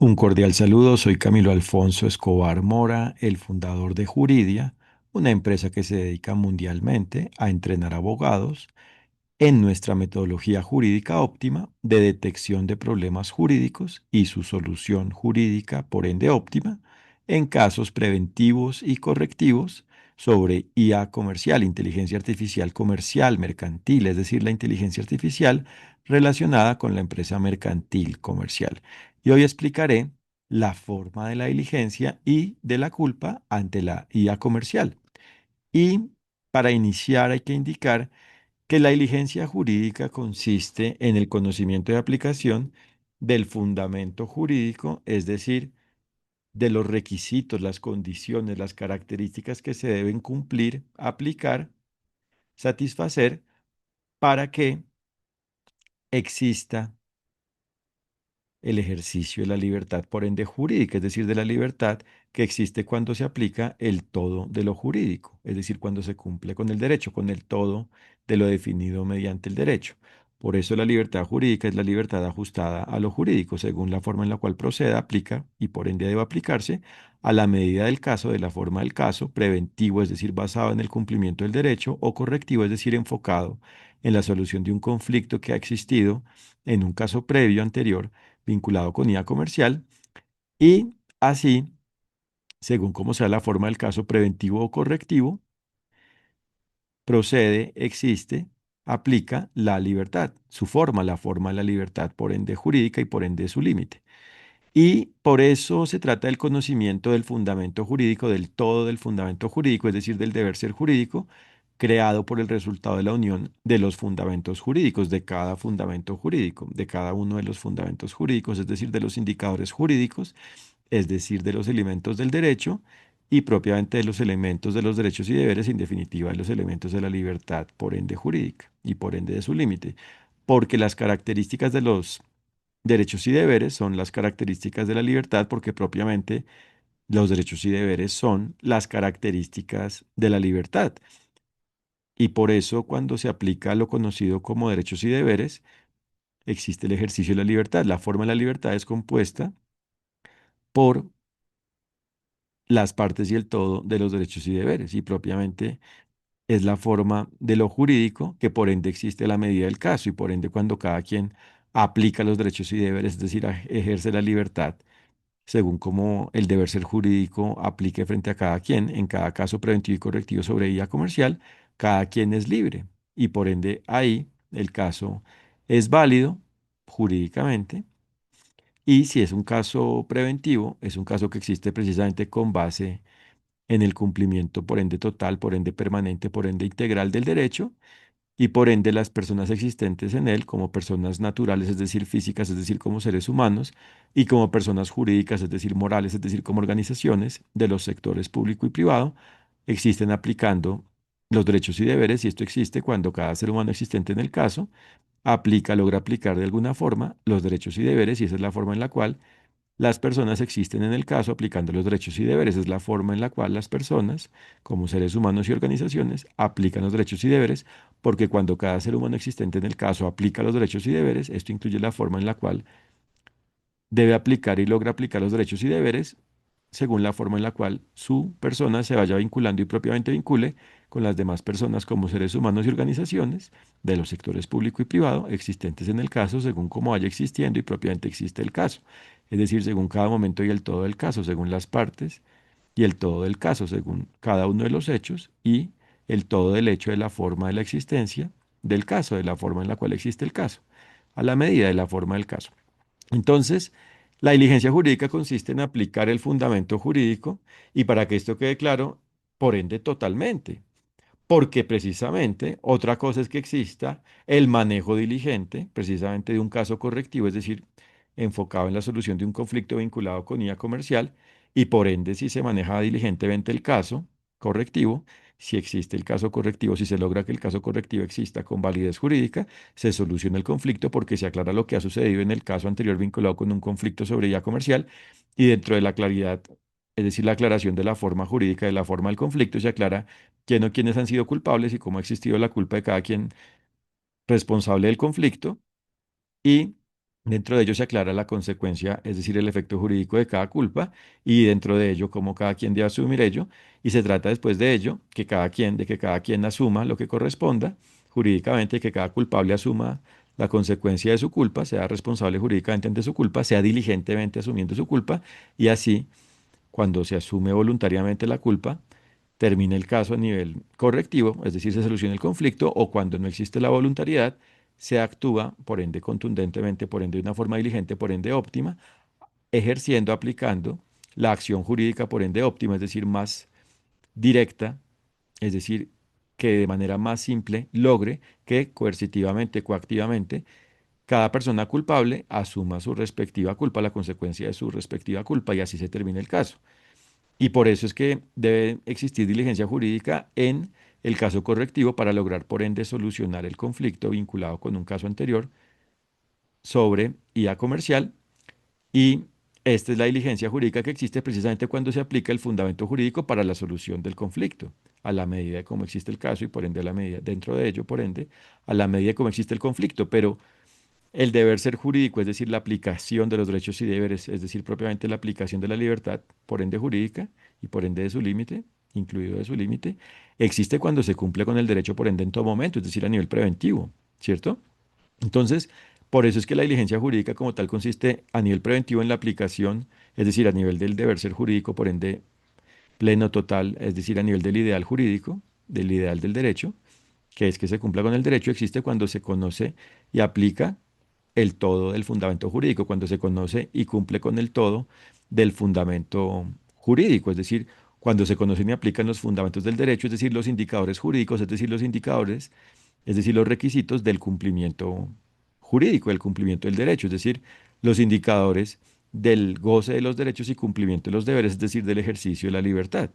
Un cordial saludo, soy Camilo Alfonso Escobar Mora, el fundador de Juridia, una empresa que se dedica mundialmente a entrenar abogados en nuestra metodología jurídica óptima de detección de problemas jurídicos y su solución jurídica, por ende óptima, en casos preventivos y correctivos sobre IA comercial, inteligencia artificial comercial, mercantil, es decir, la inteligencia artificial relacionada con la empresa mercantil comercial. Y hoy explicaré la forma de la diligencia y de la culpa ante la IA comercial. Y para iniciar hay que indicar que la diligencia jurídica consiste en el conocimiento de aplicación del fundamento jurídico, es decir, de los requisitos, las condiciones, las características que se deben cumplir, aplicar, satisfacer para que exista el ejercicio de la libertad, por ende jurídica, es decir, de la libertad que existe cuando se aplica el todo de lo jurídico, es decir, cuando se cumple con el derecho, con el todo de lo definido mediante el derecho. Por eso la libertad jurídica es la libertad ajustada a lo jurídico, según la forma en la cual proceda, aplica y por ende debe aplicarse a la medida del caso, de la forma del caso, preventivo, es decir, basado en el cumplimiento del derecho, o correctivo, es decir, enfocado en la solución de un conflicto que ha existido en un caso previo anterior vinculado con IA comercial y así, según como sea la forma del caso preventivo o correctivo, procede, existe, aplica la libertad, su forma, la forma de la libertad, por ende jurídica y por ende su límite. Y por eso se trata del conocimiento del fundamento jurídico, del todo del fundamento jurídico, es decir, del deber ser jurídico, creado por el resultado de la unión de los fundamentos jurídicos, de cada fundamento jurídico, de cada uno de los fundamentos jurídicos, es decir, de los indicadores jurídicos, es decir, de los elementos del derecho y propiamente de los elementos de los derechos y deberes, en definitiva, de los elementos de la libertad, por ende jurídica y por ende de su límite, porque las características de los derechos y deberes son las características de la libertad, porque propiamente los derechos y deberes son las características de la libertad. Y por eso cuando se aplica lo conocido como derechos y deberes, existe el ejercicio de la libertad. La forma de la libertad es compuesta por las partes y el todo de los derechos y deberes, y propiamente es la forma de lo jurídico que por ende existe la medida del caso, y por ende cuando cada quien aplica los derechos y deberes, es decir, ejerce la libertad, según como el deber ser jurídico aplique frente a cada quien, en cada caso preventivo y correctivo sobre vía comercial, cada quien es libre, y por ende ahí el caso es válido jurídicamente. Y si es un caso preventivo, es un caso que existe precisamente con base en el cumplimiento, por ende total, por ende permanente, por ende integral del derecho y por ende las personas existentes en él como personas naturales, es decir, físicas, es decir, como seres humanos, y como personas jurídicas, es decir, morales, es decir, como organizaciones de los sectores público y privado, existen aplicando los derechos y deberes, y esto existe cuando cada ser humano existente en el caso aplica, logra aplicar de alguna forma los derechos y deberes, y esa es la forma en la cual las personas existen en el caso aplicando los derechos y deberes. Es la forma en la cual las personas, como seres humanos y organizaciones, aplican los derechos y deberes, porque cuando cada ser humano existente en el caso aplica los derechos y deberes, esto incluye la forma en la cual debe aplicar y logra aplicar los derechos y deberes según la forma en la cual su persona se vaya vinculando y propiamente vincule con las demás personas como seres humanos y organizaciones de los sectores público y privado existentes en el caso, según cómo vaya existiendo y propiamente existe el caso. Es decir, según cada momento y el todo del caso, según las partes y el todo del caso, según cada uno de los hechos y el todo del hecho de la forma de la existencia del caso, de la forma en la cual existe el caso, a la medida de la forma del caso. Entonces, la diligencia jurídica consiste en aplicar el fundamento jurídico y para que esto quede claro, por ende totalmente, porque precisamente otra cosa es que exista el manejo diligente, precisamente de un caso correctivo, es decir, enfocado en la solución de un conflicto vinculado con IA comercial, y por ende, si se maneja diligentemente el caso correctivo, si existe el caso correctivo, si se logra que el caso correctivo exista con validez jurídica, se soluciona el conflicto porque se aclara lo que ha sucedido en el caso anterior vinculado con un conflicto sobre IA comercial, y dentro de la claridad, es decir, la aclaración de la forma jurídica, de la forma del conflicto, se aclara quién o quiénes han sido culpables y cómo ha existido la culpa de cada quien responsable del conflicto. Y Dentro de ello se aclara la consecuencia, es decir, el efecto jurídico de cada culpa y dentro de ello cómo cada quien debe asumir ello. Y se trata después de ello de que cada quien asuma lo que corresponda jurídicamente, que cada culpable asuma la consecuencia de su culpa, sea responsable jurídicamente ante su culpa, sea diligentemente asumiendo su culpa y así, cuando se asume voluntariamente la culpa, termine el caso a nivel correctivo, es decir, se soluciona el conflicto, o cuando no existe la voluntariedad, se actúa, por ende, contundentemente, por ende, de una forma diligente, por ende, óptima, ejerciendo, aplicando la acción jurídica, por ende, óptima, es decir, más directa, es decir, que de manera más simple logre que coercitivamente, coactivamente, cada persona culpable asuma su respectiva culpa, la consecuencia de su respectiva culpa, y así se termina el caso. Y por eso es que debe existir diligencia jurídica en el caso correctivo para lograr, por ende, solucionar el conflicto vinculado con un caso anterior sobre IA comercial. Y esta es la diligencia jurídica que existe precisamente cuando se aplica el fundamento jurídico para la solución del conflicto, a la medida de cómo existe el caso y por ende a la medida, dentro de ello, por ende, a la medida de cómo existe el conflicto. Pero el deber ser jurídico, es decir, la aplicación de los derechos y deberes, es decir, propiamente la aplicación de la libertad, por ende jurídica y por ende de su límite, incluido de su límite, existe cuando se cumple con el derecho por ende en todo momento, es decir, a nivel preventivo, ¿cierto? Entonces, por eso es que la diligencia jurídica como tal consiste a nivel preventivo en la aplicación, es decir, a nivel del deber ser jurídico, por ende pleno, total, es decir, a nivel del ideal jurídico, del ideal del derecho, que es que se cumpla con el derecho, existe cuando se conoce y aplica el todo del fundamento jurídico, cuando se conoce y cumple con el todo del fundamento jurídico, es decir, cuando se conocen y aplican los fundamentos del derecho, es decir, los indicadores jurídicos, es decir, los indicadores, es decir, los requisitos del cumplimiento jurídico, del cumplimiento del derecho, es decir, los indicadores del goce de los derechos y cumplimiento de los deberes, es decir, del ejercicio de la libertad.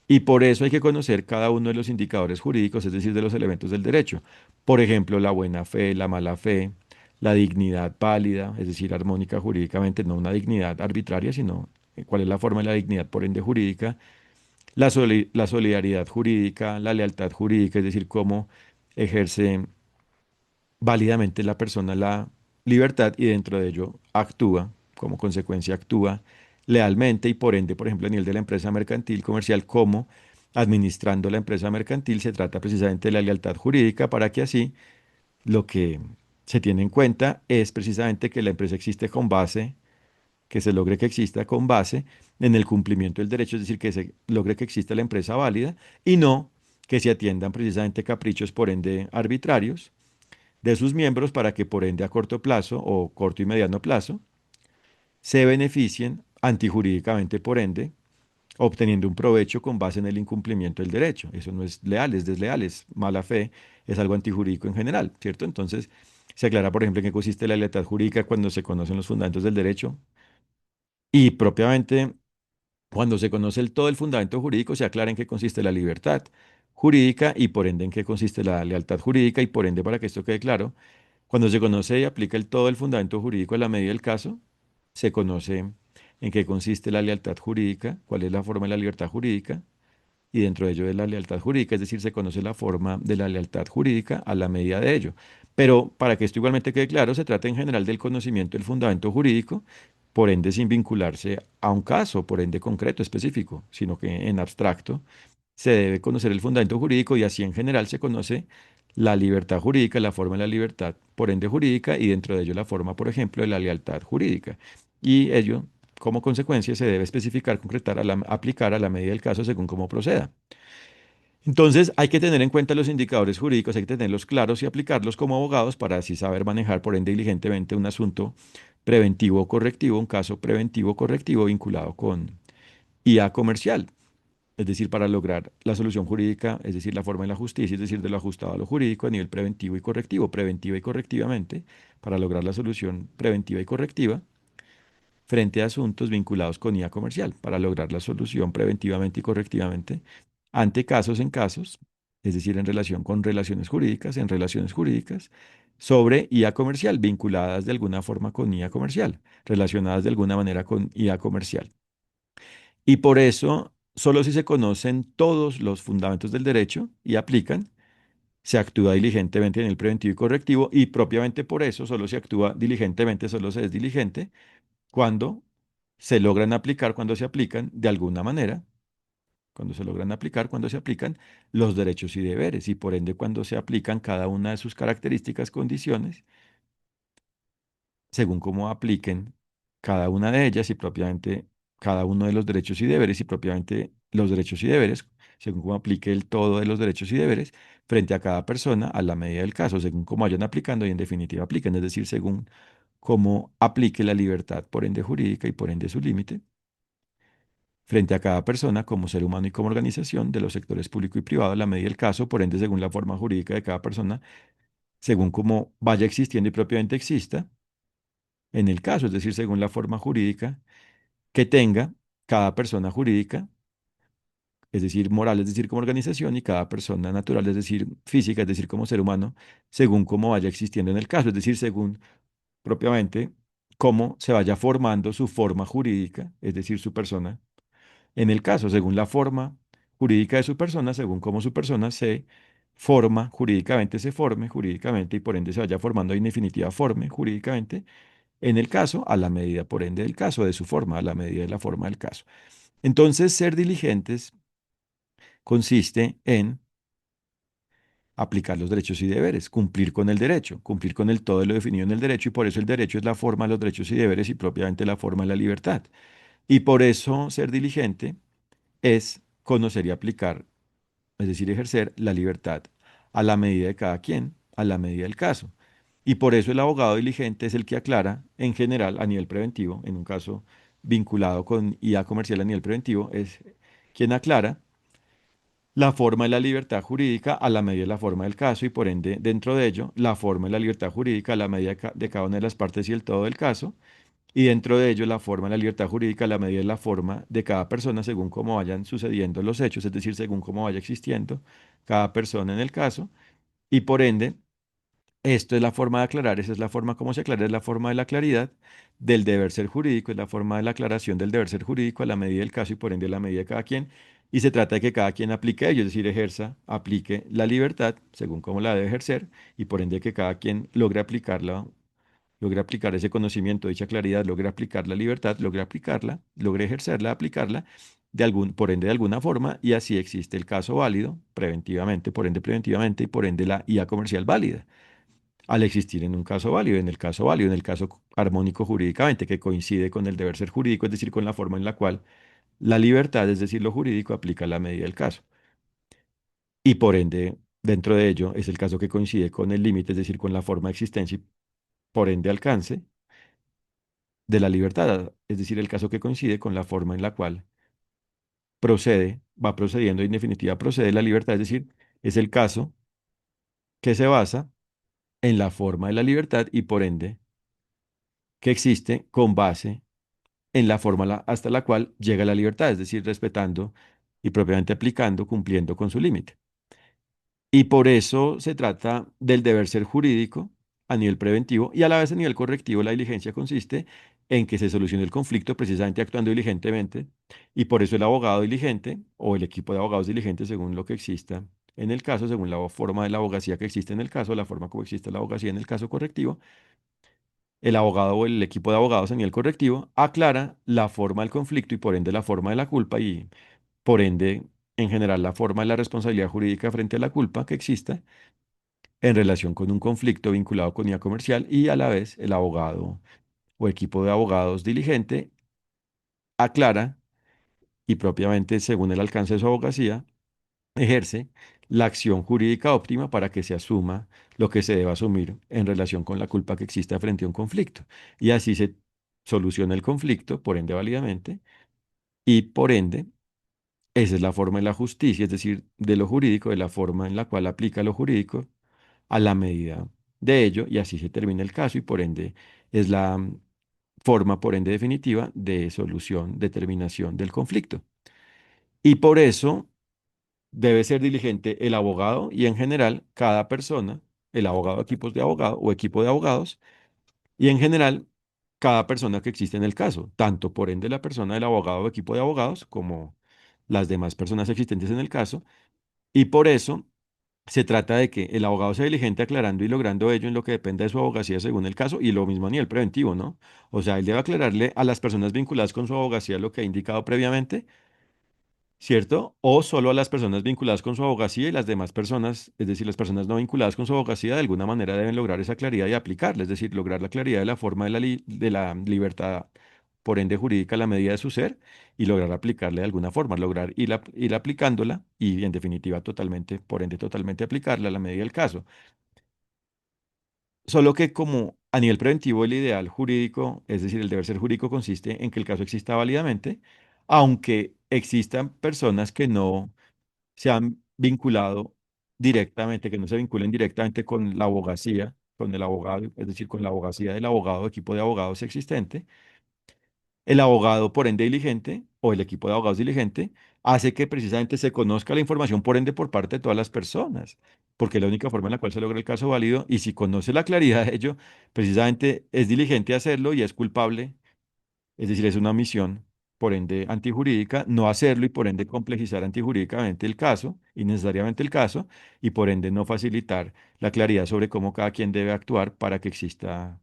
Y por eso hay que conocer cada uno de los indicadores jurídicos, es decir, de los elementos del derecho. Por ejemplo, la buena fe, la mala fe, la dignidad válida, es decir, armónica jurídicamente, no una dignidad arbitraria, sino cuál es la forma de la dignidad por ende jurídica, la solidaridad jurídica, la lealtad jurídica, es decir, cómo ejerce válidamente la persona la libertad y dentro de ello actúa, como consecuencia actúa lealmente y por ende, por ejemplo, a nivel de la empresa mercantil comercial, como administrando la empresa mercantil se trata precisamente de la lealtad jurídica para que así lo que se tiene en cuenta es precisamente que la empresa existe con base, que se logre que exista con base en el cumplimiento del derecho, es decir, que se logre que exista la empresa válida y no que se atiendan precisamente caprichos por ende arbitrarios de sus miembros para que por ende a corto plazo o corto y mediano plazo se beneficien antijurídicamente por ende, obteniendo un provecho con base en el incumplimiento del derecho. Eso no es leal, es desleal, es mala fe, es algo antijurídico en general, ¿cierto? Entonces, se aclara, por ejemplo, en qué consiste la lealtad jurídica cuando se conocen los fundamentos del derecho y propiamente cuando se conoce todo el fundamento jurídico, se aclara en qué consiste la libertad jurídica y por ende en qué consiste la lealtad jurídica y por ende, para que esto quede claro, cuando se conoce y aplica todo el fundamento jurídico a la medida del caso, se conoce en qué consiste la lealtad jurídica, cuál es la forma de la libertad jurídica, y dentro de ello de la lealtad jurídica, es decir, se conoce la forma de la lealtad jurídica a la medida de ello. Pero para que esto igualmente quede claro, se trata en general del conocimiento del fundamento jurídico, por ende sin vincularse a un caso, por ende concreto, específico, sino que en abstracto se debe conocer el fundamento jurídico y así en general se conoce la libertad jurídica, la forma de la libertad, por ende jurídica, y dentro de ello la forma, por ejemplo, de la lealtad jurídica. Y ello, como consecuencia, se debe especificar, concretar, aplicar a la medida del caso según cómo proceda. Entonces, hay que tener en cuenta los indicadores jurídicos, hay que tenerlos claros y aplicarlos como abogados para así saber manejar, por ende, diligentemente un asunto preventivo o correctivo, un caso preventivo o correctivo vinculado con IA comercial. Es decir, para lograr la solución jurídica, es decir, la forma de la justicia, es decir, de lo ajustado a lo jurídico a nivel preventivo y correctivo, preventiva y correctivamente, para lograr la solución preventiva y correctiva frente a asuntos vinculados con IA comercial, para lograr la solución preventivamente y correctivamente ante casos en casos, es decir, en relación con relaciones jurídicas, en relaciones jurídicas, sobre IA comercial, vinculadas de alguna forma con IA comercial, relacionadas de alguna manera con IA comercial. Y por eso, solo si se conocen todos los fundamentos del derecho y aplican, se actúa diligentemente en el preventivo y correctivo y propiamente por eso solo se actúa diligentemente, solo se es diligente cuando se logran aplicar, cuando se aplican de alguna manera, cuando se logran aplicar, cuando se aplican los derechos y deberes y por ende cuando se aplican cada una de sus características, condiciones según cómo apliquen cada una de ellas y propiamente cada uno de los derechos y deberes y propiamente los derechos y deberes, según cómo aplique el todo de los derechos y deberes frente a cada persona a la medida del caso, según cómo vayan aplicando y en definitiva apliquen, es decir, según cómo aplique la libertad por ende jurídica y por ende su límite frente a cada persona como ser humano y como organización de los sectores público y privado a la medida del caso, por ende según la forma jurídica de cada persona, según cómo vaya existiendo y propiamente exista en el caso, es decir, según la forma jurídica que tenga cada persona jurídica, es decir, moral, es decir, como organización, y cada persona natural, es decir, física, es decir, como ser humano, según cómo vaya existiendo en el caso, es decir, según propiamente cómo se vaya formando su forma jurídica, es decir, su persona, en el caso, según la forma jurídica de su persona, según cómo su persona se forma jurídicamente, se forme jurídicamente y por ende se vaya formando en definitiva forme jurídicamente en el caso, a la medida, por ende, del caso, de su forma, a la medida de la forma del caso. Entonces, ser diligentes consiste en aplicar los derechos y deberes, cumplir con el derecho, cumplir con el todo de lo definido en el derecho, y por eso el derecho es la forma de los derechos y deberes y propiamente la forma de la libertad. Y por eso ser diligente es conocer y aplicar, es decir, ejercer la libertad a la medida de cada quien, a la medida del caso. Y por eso el abogado diligente es el que aclara, en general, a nivel preventivo, en un caso vinculado con IA comercial a nivel preventivo, es quien aclara la forma de la libertad jurídica a la medida de la forma del caso y por ende, dentro de ello, la forma de la libertad jurídica a la medida de cada una de las partes y el todo del caso, y dentro de ello, la forma de la libertad jurídica a la medida de la forma de cada persona según cómo vayan sucediendo los hechos, es decir, según cómo vaya existiendo cada persona en el caso, y por ende, esto es la forma de aclarar, esa es la forma como se aclara, es la forma de la claridad del deber ser jurídico, es la forma de la aclaración del deber ser jurídico a la medida del caso y por ende a la medida de cada quien. Y se trata de que cada quien aplique ello, es decir, ejerza, aplique la libertad según cómo la debe ejercer y por ende que cada quien logre aplicarla, logre aplicar ese conocimiento, dicha claridad, logre aplicar la libertad, logre aplicarla, logre ejercerla, aplicarla por ende de alguna forma y así existe el caso válido preventivamente, por ende preventivamente y por ende la IA comercial válida al existir en un caso válido, en el caso válido, en el caso armónico jurídicamente, que coincide con el deber ser jurídico, es decir, con la forma en la cual la libertad, es decir, lo jurídico, aplica la medida del caso. Y por ende, dentro de ello, es el caso que coincide con el límite, es decir, con la forma de existencia y por ende alcance de la libertad, es decir, el caso que coincide con la forma en la cual procede, va procediendo y en definitiva procede la libertad, es decir, es el caso que se basa en la forma de la libertad y por ende que existe con base en la forma hasta la cual llega la libertad, es decir, respetando y propiamente aplicando, cumpliendo con su límite. Y por eso se trata del deber ser jurídico a nivel preventivo y a la vez a nivel correctivo la diligencia consiste en que se solucione el conflicto precisamente actuando diligentemente y por eso el abogado diligente o el equipo de abogados diligentes según lo que exista en el caso, según la forma de la abogacía que existe en el caso, la forma como existe la abogacía en el caso correctivo, el abogado o el equipo de abogados a nivel correctivo aclara la forma del conflicto y por ende la forma de la culpa y por ende en general la forma de la responsabilidad jurídica frente a la culpa que exista en relación con un conflicto vinculado con IA comercial y a la vez el abogado o equipo de abogados diligente aclara y propiamente según el alcance de su abogacía ejerce la acción jurídica óptima para que se asuma lo que se deba asumir en relación con la culpa que exista frente a un conflicto. Y así se soluciona el conflicto, por ende válidamente, y por ende, esa es la forma de la justicia, es decir, de lo jurídico, de la forma en la cual aplica lo jurídico a la medida de ello, y así se termina el caso, y por ende es la forma, por ende definitiva, de solución, determinación del conflicto. Y por eso debe ser diligente el abogado y en general cada persona, el abogado, equipos de abogado o equipo de abogados, y en general cada persona que existe en el caso, tanto por ende la persona del abogado o equipo de abogados como las demás personas existentes en el caso, y por eso Se trata de que el abogado sea diligente aclarando y logrando ello en lo que dependa de su abogacía según el caso y lo mismo a nivel preventivo, ¿no? O sea, él debe aclararle a las personas vinculadas con su abogacía lo que ha indicado previamente, ¿cierto? O solo a las personas vinculadas con su abogacía y las demás personas, es decir, las personas no vinculadas con su abogacía, de alguna manera deben lograr esa claridad y aplicarla, es decir, lograr la claridad de la forma de la libertad, por ende jurídica, a la medida de su ser y lograr aplicarle de alguna forma, lograr ir aplicándola y en definitiva totalmente, por ende totalmente aplicarla a la medida del caso. Solo que como a nivel preventivo el ideal jurídico, es decir, el deber ser jurídico consiste en que el caso exista válidamente, aunque existan personas que no se han vinculado directamente, que no se vinculen directamente con la abogacía, con el abogado, es decir, con la abogacía del abogado, equipo de abogados existente. El abogado, por ende, diligente, o el equipo de abogados diligente, hace que precisamente se conozca la información, por ende, por parte de todas las personas, porque es la única forma en la cual se logra el caso válido, y si conoce la claridad de ello, precisamente es diligente a hacerlo y es culpable, es decir, es una omisión, por ende, antijurídica, no hacerlo y por ende complejizar antijurídicamente el caso, innecesariamente el caso, y por ende no facilitar la claridad sobre cómo cada quien debe actuar para que exista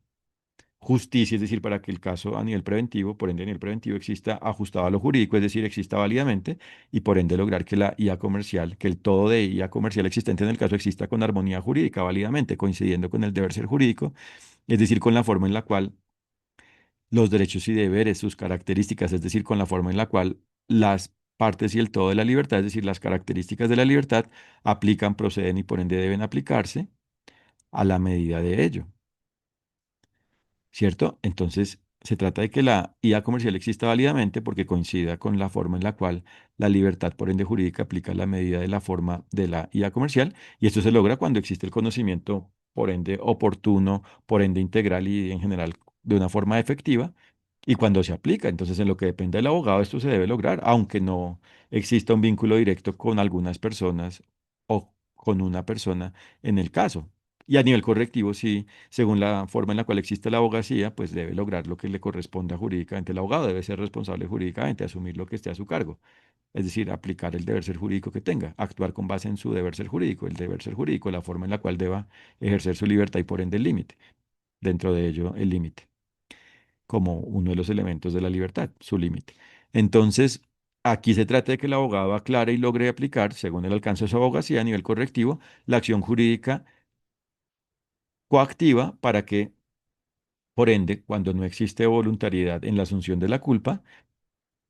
justicia, es decir, para que el caso a nivel preventivo, por ende a nivel preventivo, exista ajustado a lo jurídico, es decir, exista válidamente, y por ende lograr que la IA comercial, que el todo de IA comercial existente en el caso exista con armonía jurídica válidamente, coincidiendo con el deber ser jurídico, es decir, con la forma en la cual los derechos y deberes, sus características, es decir, con la forma en la cual las partes y el todo de la libertad, es decir, las características de la libertad, aplican, proceden y por ende deben aplicarse a la medida de ello. ¿Cierto? Entonces, se trata de que la IA comercial exista válidamente porque coincida con la forma en la cual la libertad, por ende jurídica, aplica la medida de la forma de la IA comercial, y esto se logra cuando existe el conocimiento, por ende oportuno, por ende integral y en general de una forma efectiva, y cuando se aplica. Entonces, en lo que depende del abogado, esto se debe lograr, aunque no exista un vínculo directo con algunas personas o con una persona en el caso. Y a nivel correctivo, sí, según la forma en la cual existe la abogacía, pues debe lograr lo que le corresponda jurídicamente. El abogado debe ser responsable jurídicamente, asumir lo que esté a su cargo, es decir, aplicar el deber ser jurídico que tenga, actuar con base en su deber ser jurídico, el deber ser jurídico, la forma en la cual deba ejercer su libertad y por ende el límite, dentro de ello el límite, como uno de los elementos de la libertad, su límite. Entonces, aquí se trata de que el abogado aclare y logre aplicar, según el alcance de su abogacía a nivel correctivo, la acción jurídica coactiva para que, por ende, cuando no existe voluntariedad en la asunción de la culpa,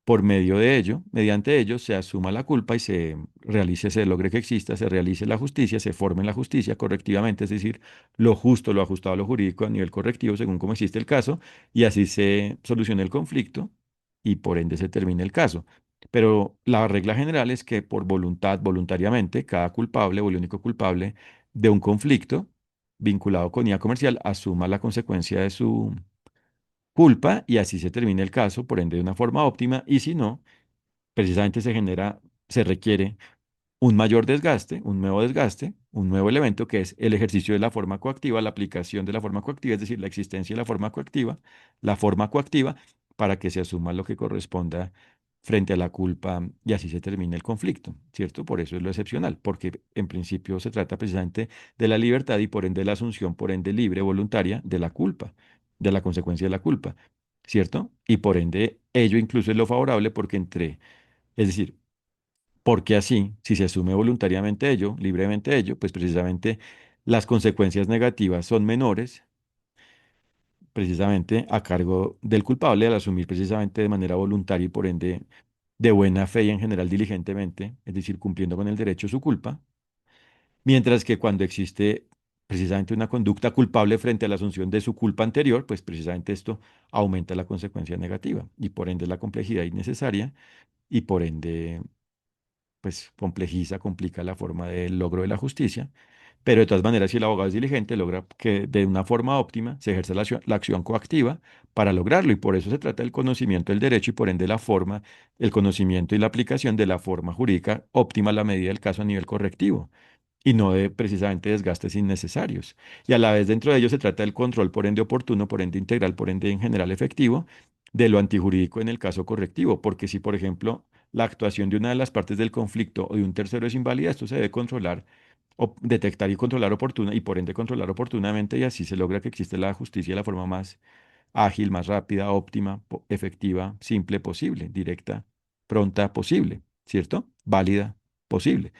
por medio de ello, mediante ello, se asuma la culpa y se realice, se logre que exista, se realice la justicia, se forme la justicia correctivamente, es decir, lo justo, lo ajustado a lo jurídico a nivel correctivo, según cómo existe el caso, y así se solucione el conflicto y por ende se termine el caso. Pero la regla general es que por voluntad, voluntariamente, cada culpable o el único culpable de un conflicto vinculado con IA comercial asuma la consecuencia de su culpa y así se termina el caso, por ende de una forma óptima, y si no, precisamente se genera, se requiere un mayor desgaste, un nuevo elemento que es el ejercicio de la forma coactiva, la aplicación de la forma coactiva, es decir, la existencia de la forma coactiva, para que se asuma lo que corresponda frente a la culpa y así se termine el conflicto, ¿cierto? Por eso es lo excepcional, porque en principio se trata precisamente de la libertad y por ende la asunción, por ende libre, voluntaria, de la culpa, de la consecuencia de la culpa, ¿cierto? Y por ende ello incluso es lo favorable porque es decir, porque así, si se asume voluntariamente ello, libremente ello, pues precisamente las consecuencias negativas son menores, precisamente a cargo del culpable al asumir precisamente de manera voluntaria y por ende de buena fe y en general diligentemente, es decir, cumpliendo con el derecho su culpa, mientras que cuando existe precisamente una conducta culpable frente a la asunción de su culpa anterior, pues precisamente esto aumenta la consecuencia negativa y por ende la complejidad innecesaria y por ende pues complejiza, complica la forma del logro de la justicia, pero de todas maneras, si el abogado es diligente, logra que de una forma óptima se ejerza la acción coactiva para lograrlo, y por eso se trata del conocimiento del derecho y por ende la forma, el conocimiento y la aplicación de la forma jurídica óptima a la medida del caso a nivel correctivo y no de precisamente desgastes innecesarios. Y a la vez dentro de ello se trata del control por ende oportuno, por ende integral, por ende en general efectivo, de lo antijurídico en el caso correctivo, porque si por ejemplo la actuación de una de las partes del conflicto o de un tercero es inválida, esto se debe controlar detectar y controlar oportuna y por ende controlar oportunamente y así se logra que existe la justicia de la forma más ágil, más rápida, óptima, efectiva, simple posible, directa, pronta posible, ¿cierto? Válida posible,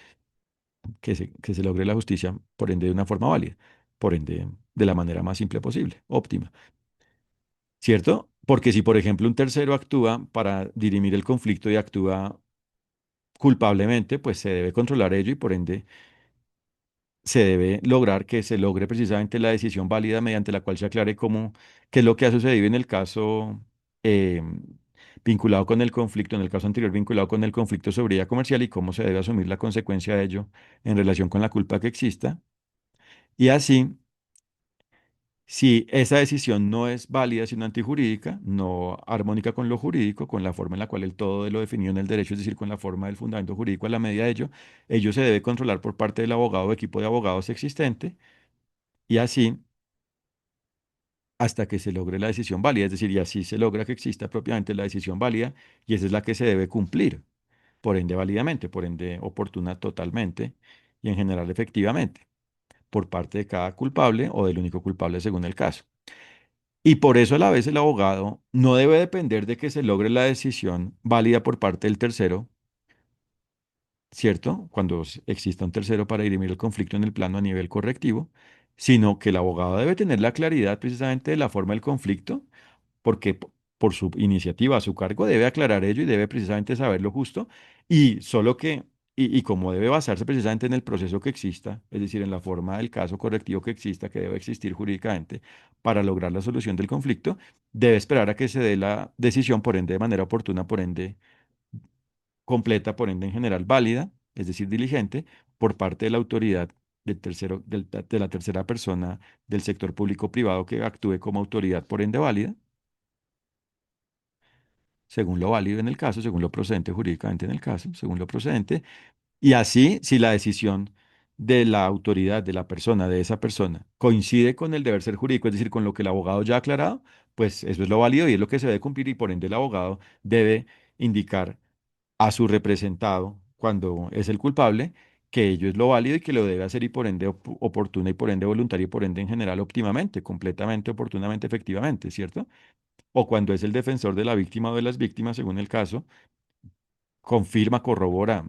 que se logre la justicia por ende de una forma válida, por ende de la manera más simple posible, óptima, ¿cierto? Porque si, por ejemplo, un tercero actúa para dirimir el conflicto y actúa culpablemente, pues se debe controlar ello y por ende se debe lograr que se logre precisamente la decisión válida mediante la cual se aclare cómo, qué es lo que ha sucedido en el caso eh, vinculado con el conflicto, en el caso anterior vinculado con el conflicto de seguridad comercial y cómo se debe asumir la consecuencia de ello en relación con la culpa que exista. Y así, si esa decisión no es válida, sino antijurídica, no armónica con lo jurídico, con la forma en la cual el todo de lo definido en el derecho, es decir, con la forma del fundamento jurídico a la medida de ello, ello se debe controlar por parte del abogado o equipo de abogados existente y así hasta que se logre la decisión válida, es decir, y así se logra que exista propiamente la decisión válida y esa es la que se debe cumplir, por ende válidamente, por ende oportuna totalmente y en general efectivamente, por parte de cada culpable o del único culpable según el caso. Y por eso a la vez el abogado no debe depender de que se logre la decisión válida por parte del tercero, ¿cierto? Cuando exista un tercero para dirimir el conflicto en el plano a nivel correctivo, sino que el abogado debe tener la claridad precisamente de la forma del conflicto porque por su iniciativa, a su cargo, debe aclarar ello y debe precisamente saber lo justo y solo que, y como debe basarse precisamente en el proceso que exista, es decir, en la forma del caso correctivo que exista, que debe existir jurídicamente para lograr la solución del conflicto, debe esperar a que se dé la decisión, por ende, de manera oportuna, por ende, completa, por ende, en general, válida, es decir, diligente, por parte de la autoridad del tercero, de la tercera persona del sector público-privado que actúe como autoridad, por ende, válida según lo válido en el caso, según lo procedente jurídicamente en el caso, según lo procedente, y así, si la decisión de la autoridad, de la persona, de esa persona, coincide con el deber ser jurídico, es decir, con lo que el abogado ya ha aclarado, pues eso es lo válido y es lo que se debe cumplir y por ende el abogado debe indicar a su representado, cuando es el culpable, que ello es lo válido y que lo debe hacer y por ende oportuna y por ende voluntaria y por ende en general óptimamente, completamente, oportunamente, efectivamente, ¿cierto? O cuando es el defensor de la víctima o de las víctimas, según el caso, confirma, corrobora,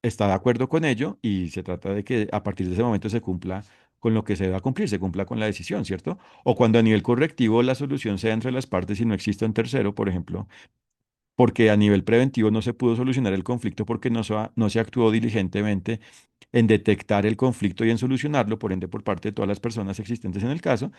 está de acuerdo con ello y se trata de que a partir de ese momento se cumpla con lo que se deba cumplir, se cumpla con la decisión, ¿cierto? O cuando a nivel correctivo la solución sea entre las partes y no exista un tercero, por ejemplo, porque a nivel preventivo no se pudo solucionar el conflicto porque no se actuó diligentemente en detectar el conflicto y en solucionarlo, por ende, por parte de todas las personas existentes en el caso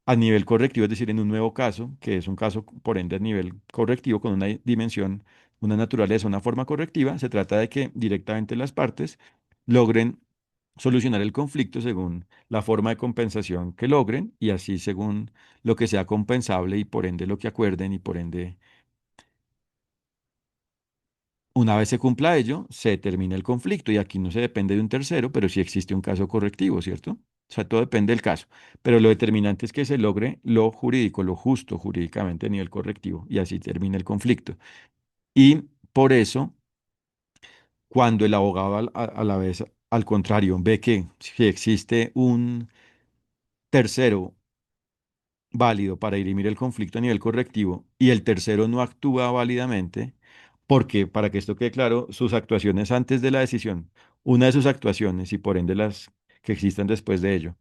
a nivel correctivo, es decir, en un nuevo caso, que es un caso, por ende, a nivel correctivo, con una dimensión, una naturaleza, una forma correctiva, se trata de que directamente las partes logren solucionar el conflicto según la forma de compensación que logren y así según lo que sea compensable y por ende lo que acuerden y por ende, una vez se cumpla ello, se termina el conflicto y aquí no se depende de un tercero, pero sí existe un caso correctivo, ¿cierto? O sea, todo depende del caso, pero lo determinante es que se logre lo jurídico, lo justo jurídicamente a nivel correctivo y así termina el conflicto. Y por eso, cuando el abogado a la vez, al contrario, ve que si existe un tercero válido para dirimir el conflicto a nivel correctivo y el tercero no actúa válidamente, porque, para que esto quede claro, sus actuaciones antes de la decisión, una de sus actuaciones y por ende las que existan después de ello,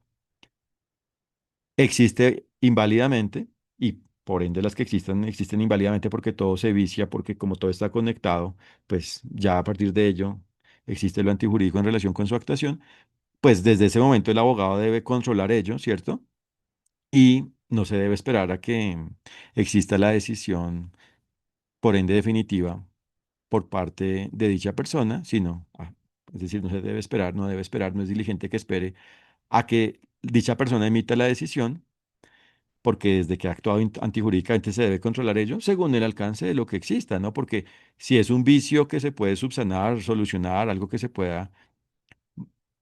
existe inválidamente y por ende las que existan existen inválidamente porque todo se vicia, porque como todo está conectado, pues ya a partir de ello existe lo antijurídico en relación con su actuación, pues desde ese momento el abogado debe controlar ello, ¿cierto? Y no se debe esperar a que exista la decisión, por ende definitiva, por parte de dicha persona, sino, es decir, no se debe esperar, no debe esperar, no es diligente que espere a que dicha persona emita la decisión, porque desde que ha actuado antijurídicamente se debe controlar ello según el alcance de lo que exista, ¿no? Porque si es un vicio que se puede subsanar, solucionar, algo que se pueda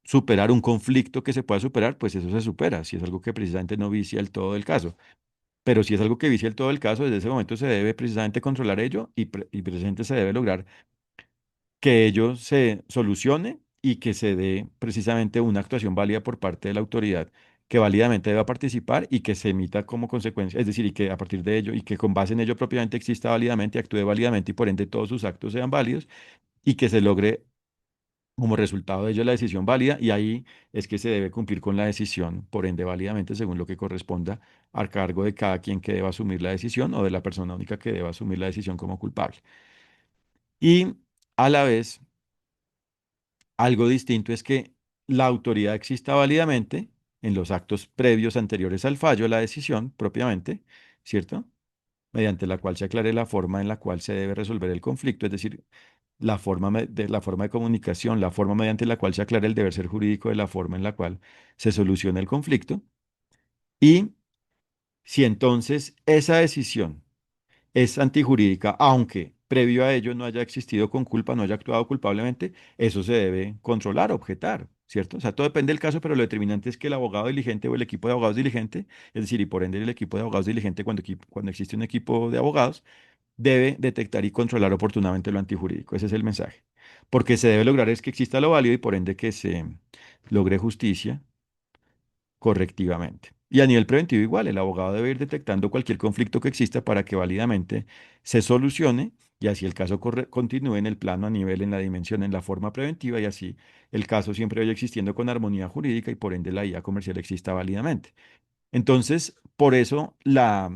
superar, un conflicto que se pueda superar, pues eso se supera, si es algo que precisamente no vicia el todo del caso. Pero si es algo que vicia el todo el caso, desde ese momento se debe precisamente controlar ello y precisamente se debe lograr que ello se solucione y que se dé precisamente una actuación válida por parte de la autoridad que válidamente deba participar y que se emita como consecuencia, es decir, y que a partir de ello y que con base en ello propiamente exista válidamente, actúe válidamente y por ende todos sus actos sean válidos y que se logre como resultado de ello la decisión válida y ahí es que se debe cumplir con la decisión, por ende válidamente según lo que corresponda al cargo de cada quien que deba asumir la decisión o de la persona única que deba asumir la decisión como culpable. Y a la vez, algo distinto es que la autoridad exista válidamente en los actos previos anteriores al fallo, la decisión propiamente, ¿cierto? Mediante la cual se aclare la forma en la cual se debe resolver el conflicto, es decir, la forma de comunicación, la forma mediante la cual se aclara el deber ser jurídico de la forma en la cual se soluciona el conflicto. Y si entonces esa decisión es antijurídica, aunque previo a ello no haya existido con culpa, no haya actuado culpablemente, eso se debe controlar, objetar, ¿cierto? O sea, todo depende del caso, pero lo determinante es que el abogado diligente o el equipo de abogados diligente, es decir, y por ende el equipo de abogados diligente cuando existe un equipo de abogados, debe detectar y controlar oportunamente lo antijurídico. Ese es el mensaje. Porque se debe lograr es que exista lo válido y por ende que se logre justicia correctivamente. Y a nivel preventivo igual, el abogado debe ir detectando cualquier conflicto que exista para que válidamente se solucione y así el caso continúe en el plano a nivel, en la dimensión, en la forma preventiva y así el caso siempre vaya existiendo con armonía jurídica y por ende la IA comercial exista válidamente. Entonces, por eso la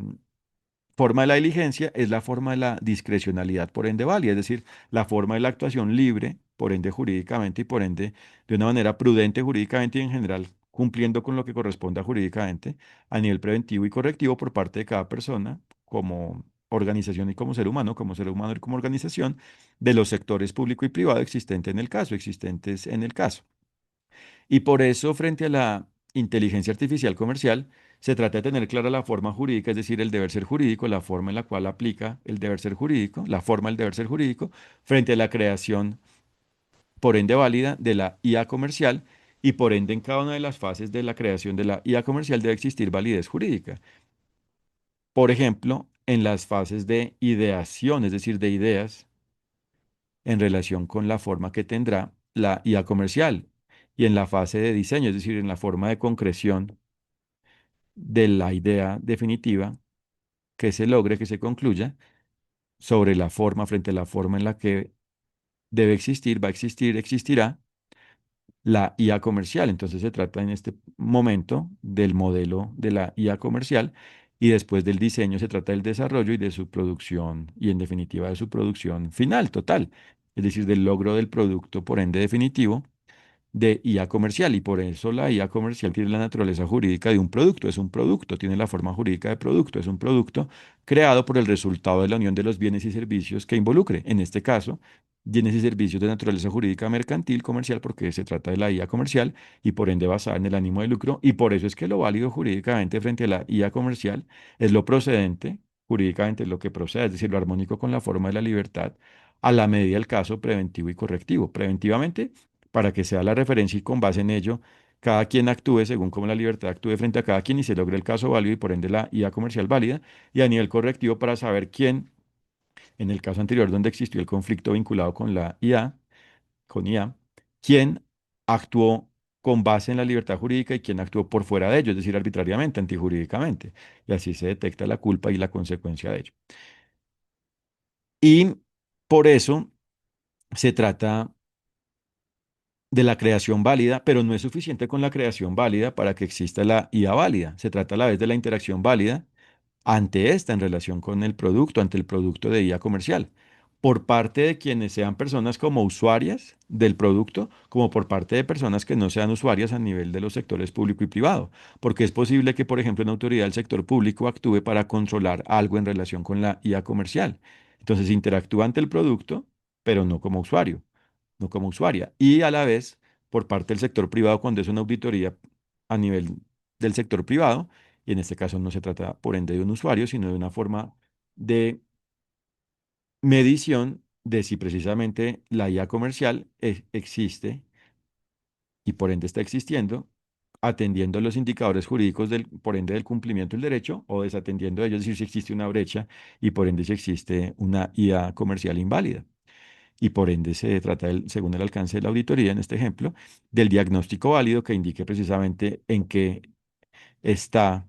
forma de la diligencia es la forma de la discrecionalidad, por ende válida, es decir, la forma de la actuación libre, por ende jurídicamente y por ende de una manera prudente jurídicamente y en general cumpliendo con lo que corresponda jurídicamente a nivel preventivo y correctivo por parte de cada persona como organización y como ser humano y como organización de los sectores público y privado existentes en el caso. Y por eso, frente a la inteligencia artificial comercial, se trata de tener clara la forma jurídica, es decir, el deber ser jurídico, la forma en la cual aplica el deber ser jurídico, la forma del deber ser jurídico, frente a la creación, por ende válida, de la IA comercial, y por ende en cada una de las fases de la creación de la IA comercial debe existir validez jurídica. Por ejemplo, en las fases de ideación, es decir, de ideas, en relación con la forma que tendrá la IA comercial, y en la fase de diseño, es decir, en la forma de concreción de la idea definitiva que se logre, que se concluya, sobre la forma, frente a la forma en la que debe existir, va a existir, existirá la IA comercial. Entonces se trata en este momento del modelo de la IA comercial y después del diseño se trata del desarrollo y de su producción y en definitiva de su producción final, total. Es decir, del logro del producto, por ende definitivo de IA comercial y por eso la IA comercial tiene la naturaleza jurídica de un producto, es un producto, tiene la forma jurídica de producto, es un producto creado por el resultado de la unión de los bienes y servicios que involucre, en este caso, bienes y servicios de naturaleza jurídica mercantil, comercial, porque se trata de la IA comercial y por ende basada en el ánimo de lucro y por eso es que lo válido jurídicamente frente a la IA comercial es lo procedente, jurídicamente es lo que procede, es decir, lo armónico con la forma de la libertad a la medida del caso preventivo y correctivo. Preventivamente para que sea la referencia y con base en ello, cada quien actúe según como la libertad actúe frente a cada quien y se logre el caso válido y por ende la IA comercial válida, y a nivel correctivo para saber quién, en el caso anterior donde existió el conflicto vinculado con la IA, con IA, quién actuó con base en la libertad jurídica y quién actuó por fuera de ello, es decir, arbitrariamente, antijurídicamente, y así se detecta la culpa y la consecuencia de ello. Y por eso se trata de la creación válida, pero no es suficiente con la creación válida para que exista la IA válida. Se trata a la vez de la interacción válida ante esta en relación con el producto, ante el producto de IA comercial, por parte de quienes sean personas como usuarias del producto, como por parte de personas que no sean usuarias a nivel de los sectores público y privado, porque es posible que, por ejemplo, una autoridad del sector público actúe para controlar algo en relación con la IA comercial. Entonces interactúa ante el producto, pero no como usuario, no como usuaria. Y a la vez, por parte del sector privado, cuando es una auditoría a nivel del sector privado, y en este caso no se trata por ende de un usuario, sino de una forma de medición de si precisamente la IA comercial existe y por ende está existiendo, atendiendo los indicadores jurídicos por ende del cumplimiento del derecho o desatendiendo ellos, es decir, si existe una brecha y por ende si existe una IA comercial inválida. y por ende se trata, según el alcance de la auditoría en este ejemplo, del diagnóstico válido que indique precisamente en qué está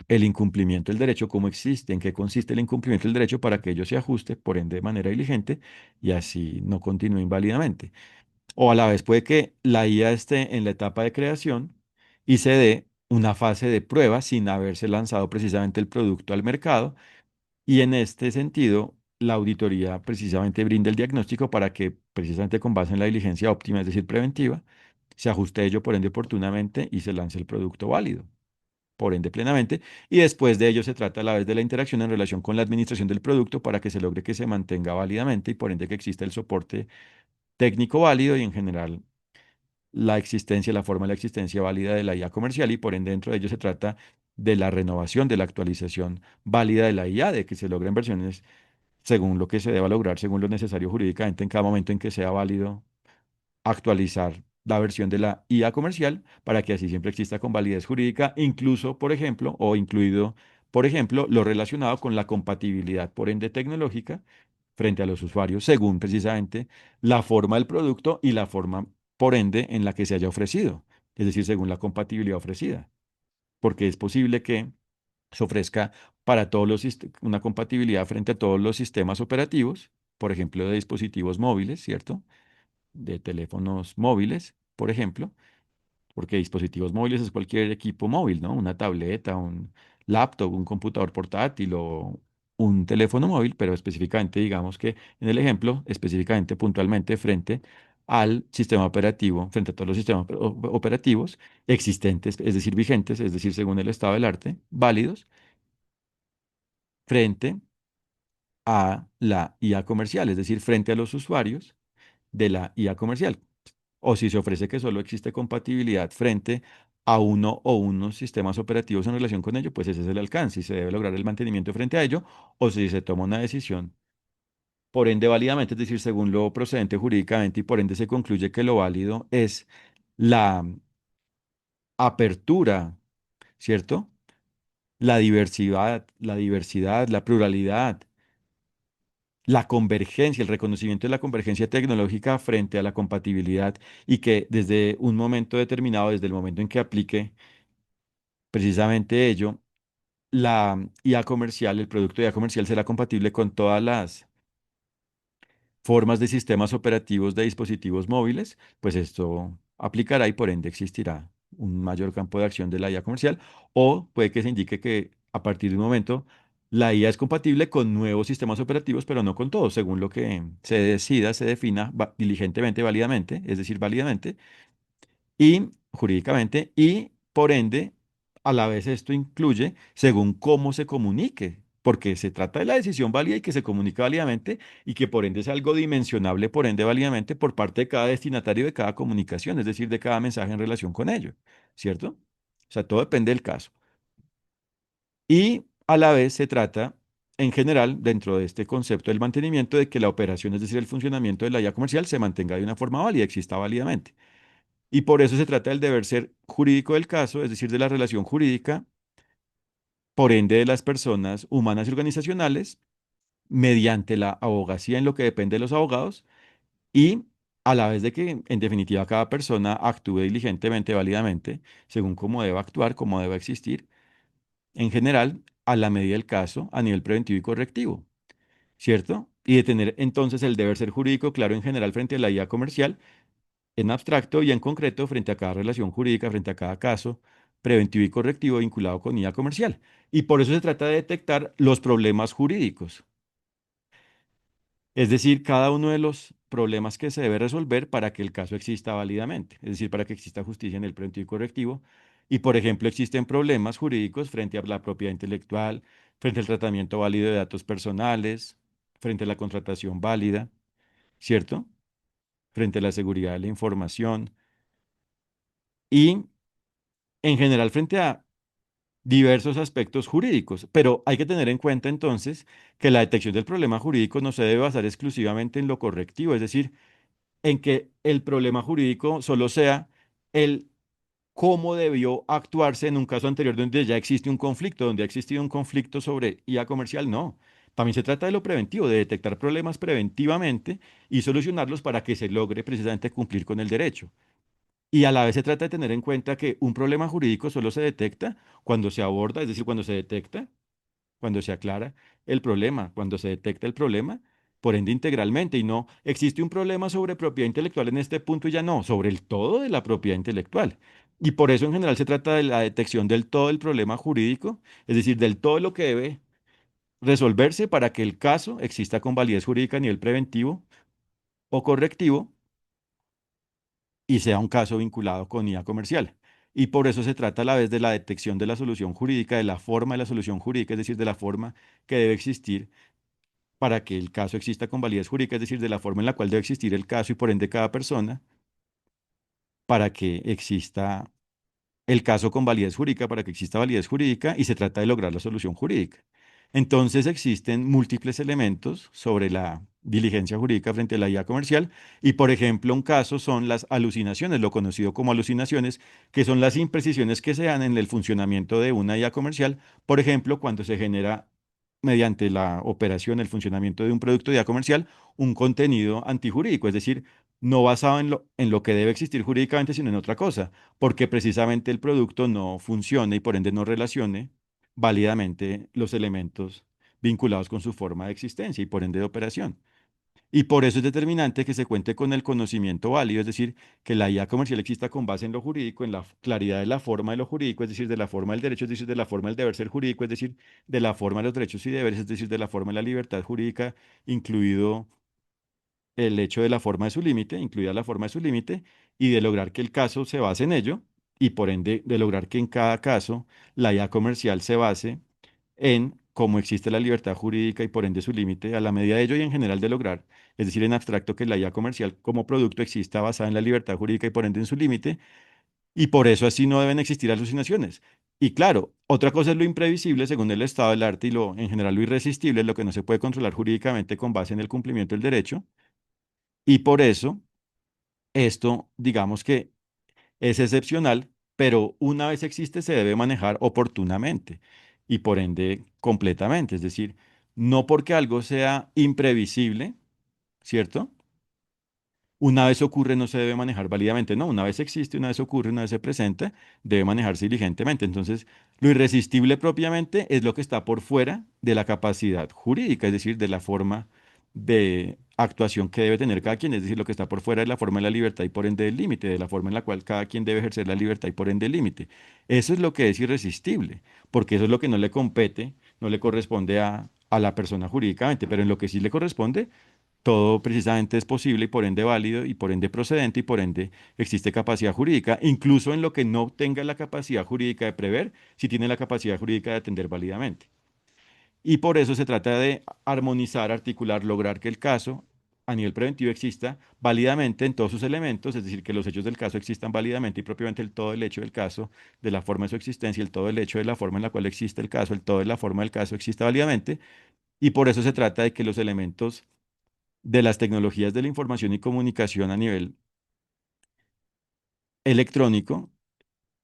el incumplimiento del derecho, cómo existe, en qué consiste el incumplimiento del derecho para que ello se ajuste, por ende de manera diligente y así no continúe inválidamente. O a la vez puede que la IA esté en la etapa de creación y se dé una fase de prueba sin haberse lanzado precisamente el producto al mercado. Y en este sentido, la auditoría precisamente brinda el diagnóstico para que precisamente con base en la diligencia óptima, es decir, preventiva, se ajuste ello por ende oportunamente y se lance el producto válido, por ende plenamente. Y después de ello se trata a la vez de la interacción en relación con la administración del producto para que se logre que se mantenga válidamente y por ende que exista el soporte técnico válido y en general la existencia, la forma de la existencia válida de la IA comercial y por ende dentro de ello se trata de la renovación, de la actualización válida de la IA, de que se logren versiones según lo que se deba lograr, según lo necesario jurídicamente en cada momento en que sea válido actualizar la versión de la IA comercial para que así siempre exista con validez jurídica, incluso, por ejemplo, o incluido, por ejemplo, lo relacionado con la compatibilidad, por ende, tecnológica frente a los usuarios, según precisamente la forma del producto y la forma, por ende, en la que se haya ofrecido, es decir, según la compatibilidad ofrecida, porque es posible que se ofrezca para todos una compatibilidad frente a todos los sistemas operativos, por ejemplo, de dispositivos móviles, ¿cierto? De teléfonos móviles, por ejemplo, porque dispositivos móviles es cualquier equipo móvil, ¿no? Una tableta, un laptop, un computador portátil o un teléfono móvil, pero específicamente digamos que en el ejemplo, específicamente puntualmente frente al sistema operativo, frente a todos los sistemas operativos existentes, es decir, vigentes, es decir, según el estado del arte, válidos, frente a la IA comercial, es decir, frente a los usuarios de la IA comercial. O si se ofrece que solo existe compatibilidad frente a uno o unos sistemas operativos en relación con ello, pues ese es el alcance y se debe lograr el mantenimiento frente a ello, o si se toma una decisión, por ende válidamente, es decir, según lo procedente jurídicamente y por ende se concluye que lo válido es la apertura, ¿cierto? La diversidad, la pluralidad, la convergencia, el reconocimiento de la convergencia tecnológica frente a la compatibilidad y que desde un momento determinado, desde el momento en que aplique precisamente ello, la IA comercial, el producto de IA comercial será compatible con todas las formas de sistemas operativos de dispositivos móviles, pues esto aplicará y por ende existirá un mayor campo de acción de la IA comercial o puede que se indique que a partir de un momento la IA es compatible con nuevos sistemas operativos, pero no con todos, según lo que se decida, se defina diligentemente, válidamente, es decir, válidamente y jurídicamente, y por ende, a la vez esto incluye según cómo se comunique, porque se trata de la decisión válida y que se comunica válidamente y que por ende es algo dimensionable, por ende válidamente por parte de cada destinatario de cada comunicación, es decir, de cada mensaje en relación con ello, ¿cierto? O sea, todo depende del caso. Y a la vez se trata, en general, dentro de este concepto del mantenimiento, de que la operación, es decir, el funcionamiento de la vía comercial, se mantenga de una forma válida, exista válidamente. Y por eso se trata del deber ser jurídico del caso, es decir, de la relación jurídica, por ende de las personas humanas y organizacionales, mediante la abogacía en lo que depende de los abogados y a la vez de que, en definitiva, cada persona actúe diligentemente, válidamente, según cómo deba actuar, cómo deba existir, en general, a la medida del caso, a nivel preventivo y correctivo, ¿cierto? Y de tener entonces el deber ser jurídico claro en general frente a la IA comercial en abstracto y en concreto frente a cada relación jurídica, frente a cada caso preventivo y correctivo vinculado con IA comercial. Y por eso se trata de detectar los problemas jurídicos, es decir, cada uno de los problemas que se debe resolver para que el caso exista válidamente, es decir, para que exista justicia en el preventivo y correctivo. Y, por ejemplo, existen problemas jurídicos frente a la propiedad intelectual, frente al tratamiento válido de datos personales, frente a la contratación válida, ¿cierto? Frente a la seguridad de la información y en general frente a diversos aspectos jurídicos, pero hay que tener en cuenta entonces que la detección del problema jurídico no se debe basar exclusivamente en lo correctivo, es decir, en que el problema jurídico solo sea el cómo debió actuarse en un caso anterior donde ya existe un conflicto, donde ha existido un conflicto sobre IA comercial, no. También se trata de lo preventivo, de detectar problemas preventivamente y solucionarlos para que se logre precisamente cumplir con el derecho. Y a la vez se trata de tener en cuenta que un problema jurídico solo se detecta cuando se aborda, es decir, cuando se detecta, cuando se aclara el problema, cuando se detecta el problema, por ende integralmente, y no existe un problema sobre propiedad intelectual en este punto y ya no, sobre el todo de la propiedad intelectual. Y por eso en general se trata de la detección del todo del problema jurídico, es decir, del todo lo que debe resolverse para que el caso exista con validez jurídica a nivel preventivo o correctivo y sea un caso vinculado con IA comercial. Y por eso se trata a la vez de la detección de la solución jurídica, de la forma de la solución jurídica, es decir, de la forma que debe existir para que el caso exista con validez jurídica, es decir, de la forma en la cual debe existir el caso y por ende cada persona, para que exista el caso con validez jurídica, para que exista validez jurídica y se trata de lograr la solución jurídica. Entonces existen múltiples elementos sobre la diligencia jurídica frente a la IA comercial y, por ejemplo, un caso son las alucinaciones, lo conocido como alucinaciones, que son las imprecisiones que se dan en el funcionamiento de una IA comercial, por ejemplo, cuando se genera mediante la operación, el funcionamiento de un producto de IA comercial, un contenido antijurídico, es decir, no basado en lo que debe existir jurídicamente, sino en otra cosa porque precisamente el producto no funcione y por ende no relacione válidamente los elementos vinculados con su forma de existencia y por ende de operación. Y por eso es determinante que se cuente con el conocimiento válido, es decir, que la IA comercial exista con base en lo jurídico, en la claridad de la forma de lo jurídico, es decir, de la forma del derecho, es decir, de la forma del deber ser jurídico, es decir, de la forma de los derechos y deberes, es decir, de la forma de la libertad jurídica, incluido el hecho de la forma de su límite, incluida la forma de su límite, y de lograr que el caso se base en ello, y por ende de lograr que en cada caso la IA comercial se base en cómo existe la libertad jurídica y por ende su límite, a la medida de ello y en general de lograr, es decir, en abstracto que la IA comercial como producto exista basada en la libertad jurídica y por ende en su límite, y por eso así no deben existir alucinaciones. Y claro, otra cosa es lo imprevisible según el estado del arte y lo en general lo irresistible, lo que no se puede controlar jurídicamente con base en el cumplimiento del derecho. Y por eso, esto, digamos que es excepcional, pero una vez existe se debe manejar oportunamente y por ende completamente. Es decir, no porque algo sea imprevisible, ¿cierto? Una vez ocurre no se debe manejar válidamente, no, una vez existe, una vez ocurre, una vez se presenta, debe manejarse diligentemente. Entonces, lo irresistible propiamente es lo que está por fuera de la capacidad jurídica, es decir, de la forma de actuación que debe tener cada quien, es decir, lo que está por fuera de la forma de la libertad y por ende del límite, de la forma en la cual cada quien debe ejercer la libertad y por ende el límite. Eso es lo que es irresistible, porque eso es lo que no le compete, no le corresponde a la persona jurídicamente, pero en lo que sí le corresponde todo precisamente es posible y por ende válido y por ende procedente y por ende existe capacidad jurídica, incluso en lo que no tenga la capacidad jurídica de prever, si tiene la capacidad jurídica de atender válidamente. Y por eso se trata de armonizar, articular, lograr que el caso a nivel preventivo exista válidamente en todos sus elementos, es decir, que los hechos del caso existan válidamente y propiamente el todo el hecho del caso, de la forma de su existencia, el todo el hecho de la forma en la cual existe el caso, el todo de la forma del caso exista válidamente. Y por eso se trata de que los elementos de las tecnologías de la información y comunicación a nivel electrónico,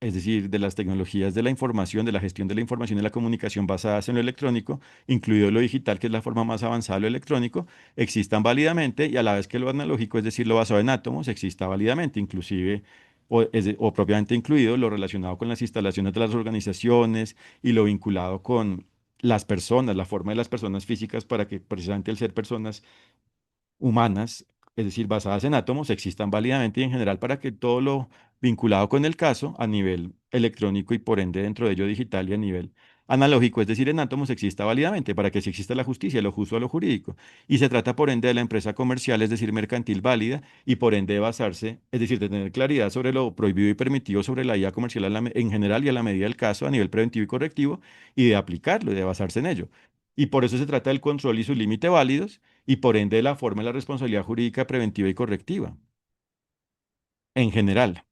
es decir, de las tecnologías de la información, de la gestión de la información y la comunicación basadas en lo electrónico, incluido lo digital, que es la forma más avanzada de lo electrónico, existan válidamente y a la vez que lo analógico, es decir, lo basado en átomos, exista válidamente, inclusive o propiamente incluido lo relacionado con las instalaciones de las organizaciones y lo vinculado con las personas, la forma de las personas físicas para que precisamente el ser personas humanas, es decir, basadas en átomos, existan válidamente y en general para que todo lo vinculado con el caso a nivel electrónico y por ende dentro de ello digital y a nivel analógico, es decir, en átomos, exista válidamente para que si exista la justicia, lo justo a lo jurídico. Y se trata por ende de la empresa comercial, es decir, mercantil válida y por ende de basarse, es decir, de tener claridad sobre lo prohibido y permitido sobre la IA comercial en general y a la medida del caso a nivel preventivo y correctivo y de aplicarlo y de basarse en ello. Y por eso se trata del control y su límite válidos y por ende de la forma de la responsabilidad jurídica preventiva y correctiva, en general,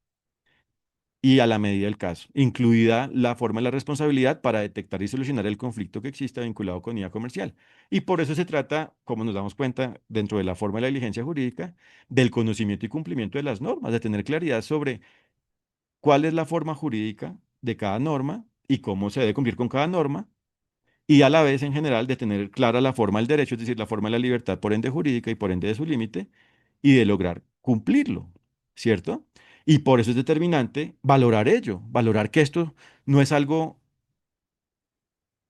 y a la medida del caso, incluida la forma de la responsabilidad para detectar y solucionar el conflicto que exista vinculado con IA comercial. Y por eso se trata, como nos damos cuenta, dentro de la forma de la diligencia jurídica, del conocimiento y cumplimiento de las normas, de tener claridad sobre cuál es la forma jurídica de cada norma y cómo se debe cumplir con cada norma y a la vez en general de tener clara la forma del derecho, es decir, la forma de la libertad por ende jurídica y por ende de su límite, y de lograr cumplirlo, ¿cierto? Y por eso es determinante valorar ello, valorar que esto no es algo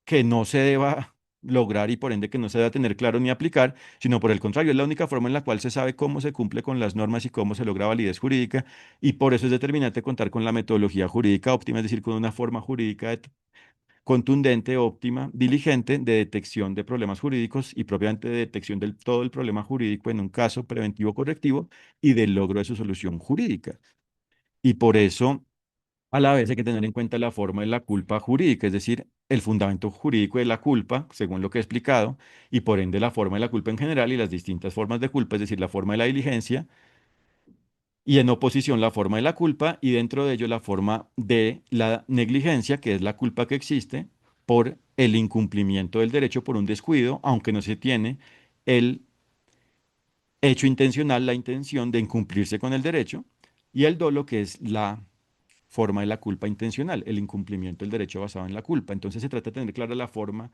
que no se deba lograr y por ende que no se deba tener claro ni aplicar, sino por el contrario, es la única forma en la cual se sabe cómo se cumple con las normas y cómo se logra validez jurídica, y por eso es determinante contar con la metodología jurídica óptima, es decir, con una forma jurídica contundente, óptima, diligente de detección de problemas jurídicos y propiamente de detección del todo el problema jurídico en un caso preventivo correctivo y del logro de su solución jurídica. Y por eso, a la vez hay que tener en cuenta la forma de la culpa jurídica, es decir, el fundamento jurídico de la culpa, según lo que he explicado, y por ende la forma de la culpa en general y las distintas formas de culpa, es decir, la forma de la diligencia, y en oposición la forma de la culpa, y dentro de ello la forma de la negligencia, que es la culpa que existe por el incumplimiento del derecho, por un descuido, aunque no se tiene el hecho intencional, la intención de incumplirse con el derecho, y el dolo, que es la forma de la culpa intencional, el incumplimiento del derecho basado en la culpa. Entonces se trata de tener clara la forma,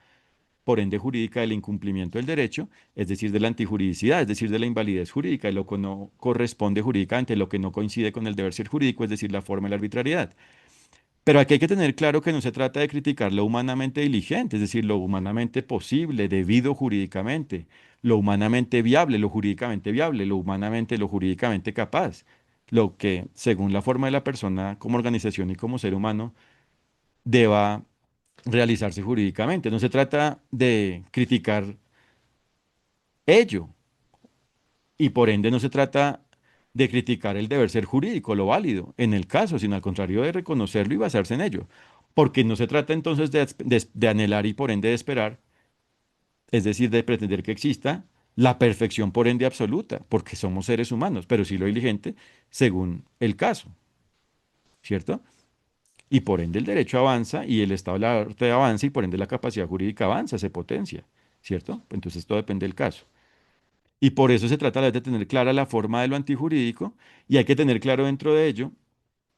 por ende jurídica, del incumplimiento del derecho, es decir, de la antijuridicidad, es decir, de la invalidez jurídica, de lo que no corresponde jurídicamente, lo que no coincide con el deber ser jurídico, es decir, la forma de la arbitrariedad. Pero aquí hay que tener claro que no se trata de criticar lo humanamente diligente, es decir, lo humanamente posible, debido jurídicamente, lo humanamente viable, lo jurídicamente viable, lo humanamente, lo jurídicamente capaz, lo que, según la forma de la persona como organización y como ser humano, deba realizarse jurídicamente. No se trata de criticar ello y por ende no se trata de criticar el deber ser jurídico, lo válido, en el caso, sino al contrario de reconocerlo y basarse en ello. Porque no se trata entonces de anhelar y por ende de esperar, es decir, de pretender que exista la perfección por ende absoluta, porque somos seres humanos, pero sí lo diligente según el caso, ¿cierto? Y por ende el derecho avanza y el estado del arte avanza y por ende la capacidad jurídica avanza, se potencia, ¿cierto? Entonces todo depende del caso. Y por eso se trata de tener clara la forma de lo antijurídico y hay que tener claro dentro de ello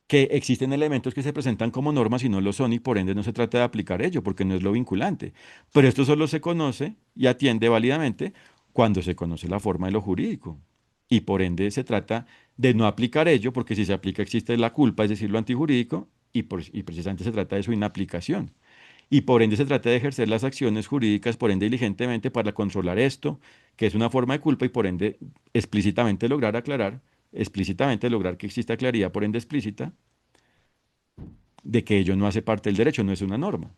que existen elementos que se presentan como normas y no lo son y por ende no se trata de aplicar ello porque no es lo vinculante. Pero esto solo se conoce y atiende válidamente cuando se conoce la forma de lo jurídico. Y por ende se trata de no aplicar ello porque si se aplica existe la culpa, es decir, lo antijurídico y precisamente se trata de su inaplicación. Y por ende se trata de ejercer las acciones jurídicas, por ende diligentemente para controlar esto, que es una forma de culpa y por ende explícitamente lograr aclarar, explícitamente lograr que exista claridad, por ende explícita, de que ello no hace parte del derecho, no es una norma,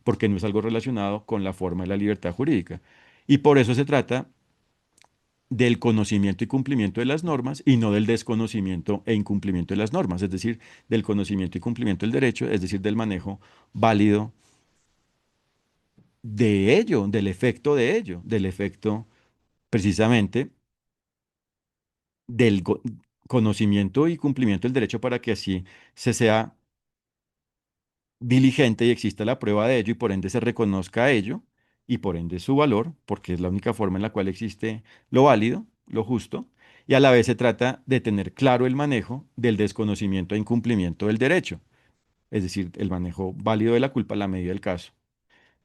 porque no es algo relacionado con la forma de la libertad jurídica. Y por eso se trata del conocimiento y cumplimiento de las normas y no del desconocimiento e incumplimiento de las normas, es decir, del conocimiento y cumplimiento del derecho, es decir, del manejo válido de ello, del efecto de ello, del efecto precisamente del conocimiento y cumplimiento del derecho para que así se sea diligente y exista la prueba de ello y por ende se reconozca ello y por ende su valor, porque es la única forma en la cual existe lo válido, lo justo, y a la vez se trata de tener claro el manejo del desconocimiento e incumplimiento del derecho, es decir, el manejo válido de la culpa a la medida del caso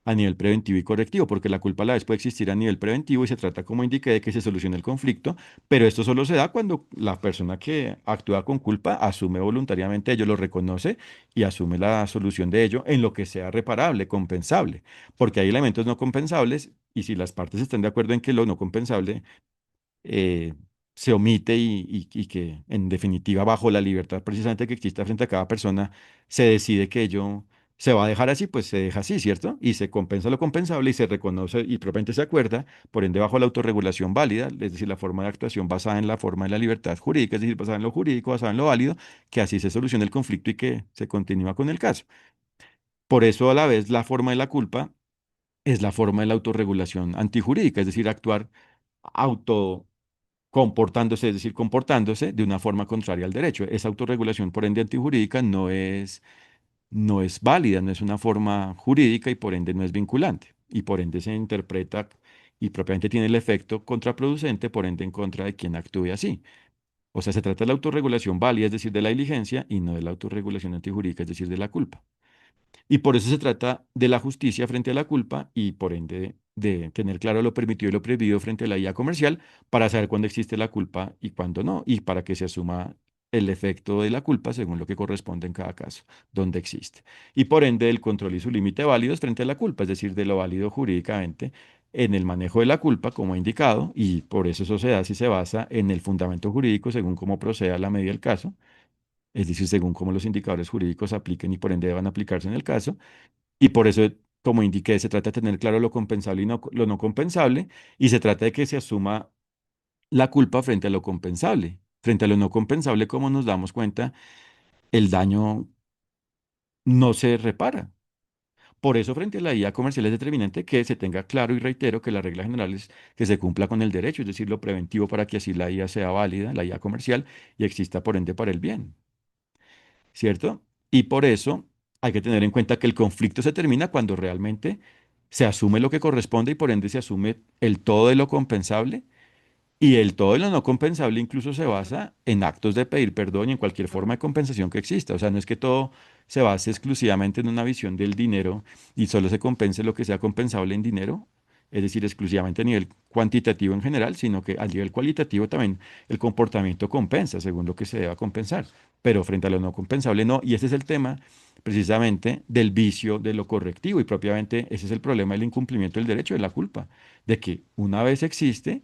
a nivel preventivo y correctivo, porque la culpa a la vez puede existir a nivel preventivo y se trata, como indiqué, de que se solucione el conflicto, pero esto solo se da cuando la persona que actúa con culpa asume voluntariamente ello, lo reconoce y asume la solución de ello en lo que sea reparable, compensable, porque hay elementos no compensables y si las partes están de acuerdo en que lo no compensable eh, se omite y que en definitiva bajo la libertad precisamente que exista frente a cada persona se decide que ello se va a dejar así, pues se deja así, ¿cierto? Y se compensa lo compensable y se reconoce y propiamente se acuerda, por ende bajo la autorregulación válida, es decir, la forma de actuación basada en la forma de la libertad jurídica, es decir, basada en lo jurídico, basada en lo válido, que así se solucione el conflicto y que se continúa con el caso. Por eso a la vez la forma de la culpa es la forma de la autorregulación antijurídica, es decir, actuar auto comportándose, es decir, comportándose de una forma contraria al derecho. Esa autorregulación, por ende, antijurídica no es válida, no es una forma jurídica y por ende no es vinculante. Y por ende se interpreta y propiamente tiene el efecto contraproducente, por ende en contra de quien actúe así. O sea, se trata de la autorregulación válida, es decir, de la diligencia, y no de la autorregulación antijurídica, es decir, de la culpa. Y por eso se trata de la justicia frente a la culpa y por ende de tener claro lo permitido y lo prohibido frente a la IA comercial para saber cuándo existe la culpa y cuándo no, y para que se asuma el efecto de la culpa según lo que corresponde en cada caso, donde existe. Y por ende el control y su límite válidos frente a la culpa, es decir, de lo válido jurídicamente en el manejo de la culpa, como he indicado, y por eso eso se da si se basa en el fundamento jurídico según cómo proceda la medida del caso, es decir, según cómo los indicadores jurídicos apliquen y por ende deban aplicarse en el caso. Y por eso, como indiqué, se trata de tener claro lo compensable y lo no compensable, y se trata de que se asuma la culpa frente a lo compensable. Frente a lo no compensable, como nos damos cuenta, el daño no se repara. Por eso, frente a la IA comercial es determinante que se tenga claro y reitero que la regla general es que se cumpla con el derecho, es decir, lo preventivo para que así la IA sea válida, la IA comercial, y exista por ende para el bien. ¿Cierto? Y por eso hay que tener en cuenta que el conflicto se termina cuando realmente se asume lo que corresponde y por ende se asume el todo de lo compensable y el todo de lo no compensable incluso se basa en actos de pedir perdón y en cualquier forma de compensación que exista. O sea, no es que todo se base exclusivamente en una visión del dinero y solo se compense lo que sea compensable en dinero, es decir, exclusivamente a nivel cuantitativo en general, sino que a nivel cualitativo también el comportamiento compensa según lo que se deba compensar. Pero frente a lo no compensable, no. Y ese es el tema precisamente del vicio de lo correctivo y propiamente ese es el problema del incumplimiento del derecho, de la culpa, de que una vez existe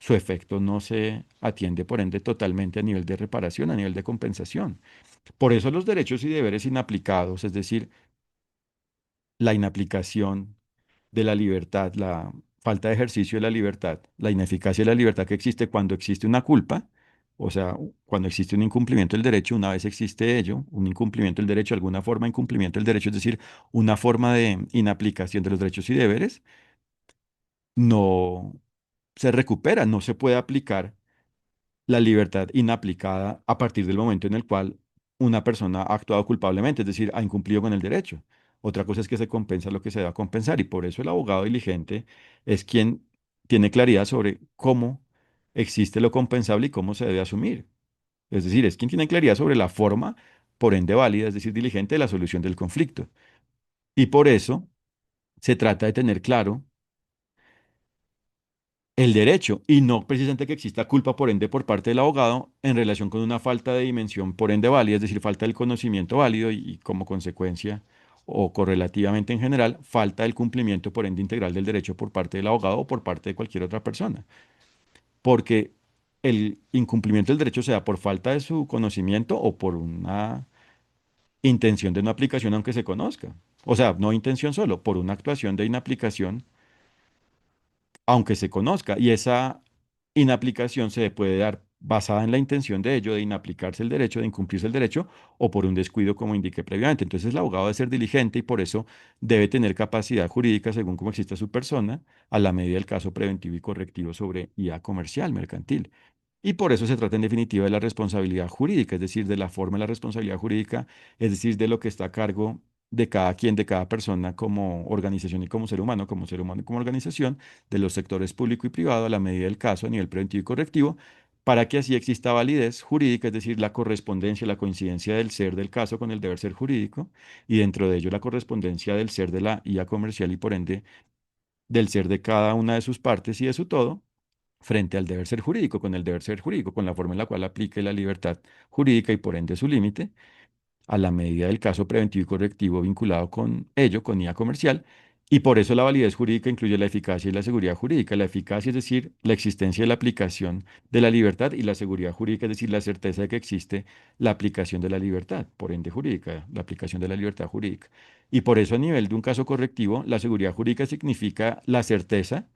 su efecto no se atiende, por ende, totalmente a nivel de reparación, a nivel de compensación. Por eso los derechos y deberes inaplicados, es decir, la inaplicación de la libertad, la falta de ejercicio de la libertad, la ineficacia de la libertad que existe cuando existe una culpa, o sea, cuando existe un incumplimiento del derecho, una vez existe ello, un incumplimiento del derecho, alguna forma de incumplimiento del derecho, es decir, una forma de inaplicación de los derechos y deberes, no se recupera, no se puede aplicar la libertad inaplicada a partir del momento en el cual una persona ha actuado culpablemente, es decir, ha incumplido con el derecho. Otra cosa es que se compensa lo que se va a compensar y por eso el abogado diligente es quien tiene claridad sobre cómo existe lo compensable y cómo se debe asumir. Es decir, es quien tiene claridad sobre la forma, por ende válida, es decir, diligente de la solución del conflicto. Y por eso se trata de tener claro el derecho y no precisamente que exista culpa por ende por parte del abogado en relación con una falta de dimensión por ende válida, es decir, falta del conocimiento válido y como consecuencia o correlativamente en general, falta del cumplimiento por ende integral del derecho por parte del abogado o por parte de cualquier otra persona. Porque el incumplimiento del derecho sea por falta de su conocimiento o por una intención de no aplicación aunque se conozca. O sea, no intención solo, por una actuación de inaplicación aunque se conozca, y esa inaplicación se puede dar basada en la intención de ello, de inaplicarse el derecho, de incumplirse el derecho, o por un descuido, como indiqué previamente. Entonces, el abogado debe ser diligente y por eso debe tener capacidad jurídica según cómo exista su persona, a la medida del caso preventivo y correctivo sobre IA comercial, mercantil. Y por eso se trata en definitiva de la responsabilidad jurídica, es decir, de la forma de la responsabilidad jurídica, es decir, de lo que está a cargo de cada quien, de cada persona como organización y como ser humano y como organización, de los sectores público y privado a la medida del caso a nivel preventivo y correctivo, para que así exista validez jurídica, es decir, la correspondencia, la coincidencia del ser del caso con el deber ser jurídico, y dentro de ello la correspondencia del ser de la IA comercial y por ende del ser de cada una de sus partes y de su todo frente al deber ser jurídico, con el deber ser jurídico, con la forma en la cual aplique la libertad jurídica y por ende su límite, a la medida del caso preventivo y correctivo vinculado con ello, con IA comercial, y por eso la validez jurídica incluye la eficacia y la seguridad jurídica. La eficacia es decir, la existencia de la aplicación de la libertad y la seguridad jurídica es decir, la certeza de que existe la aplicación de la libertad, por ende jurídica, la aplicación de la libertad jurídica. Y por eso a nivel de un caso correctivo, la seguridad jurídica significa la certeza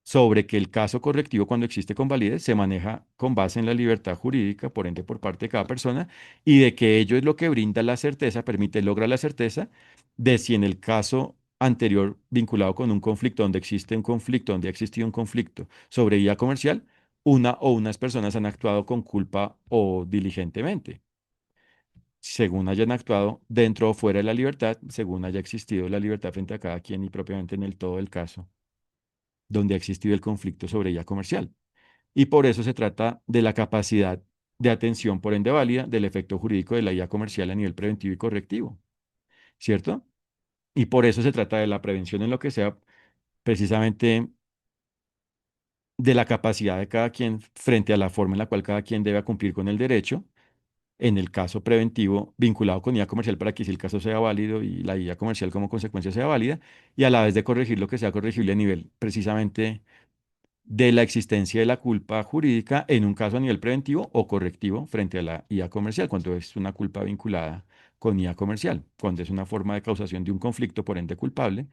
sobre que el caso correctivo, cuando existe con validez, se maneja con base en la libertad jurídica, por ende, por parte de cada persona, y de que ello es lo que brinda la certeza, permite lograr la certeza de si en el caso anterior vinculado con un conflicto, donde existe un conflicto, donde ha existido un conflicto sobre vía comercial, una o unas personas han actuado con culpa o diligentemente, según hayan actuado dentro o fuera de la libertad, según haya existido la libertad frente a cada quien y propiamente en el todo del caso donde ha existido el conflicto sobre ella comercial. Y por eso se trata de la capacidad de atención por ende válida del efecto jurídico de la IA comercial a nivel preventivo y correctivo. ¿cierto? Y por eso se trata de la prevención en lo que sea precisamente de la capacidad de cada quien frente a la forma en la cual cada quien debe cumplir con el derecho, en el caso preventivo vinculado con IA comercial para que si el caso sea válido y la IA comercial como consecuencia sea válida, y a la vez de corregir lo que sea corregible a nivel precisamente de la existencia de la culpa jurídica en un caso a nivel preventivo o correctivo frente a la IA comercial, cuando es una culpa vinculada con IA comercial, cuando es una forma de causación de un conflicto por ende culpable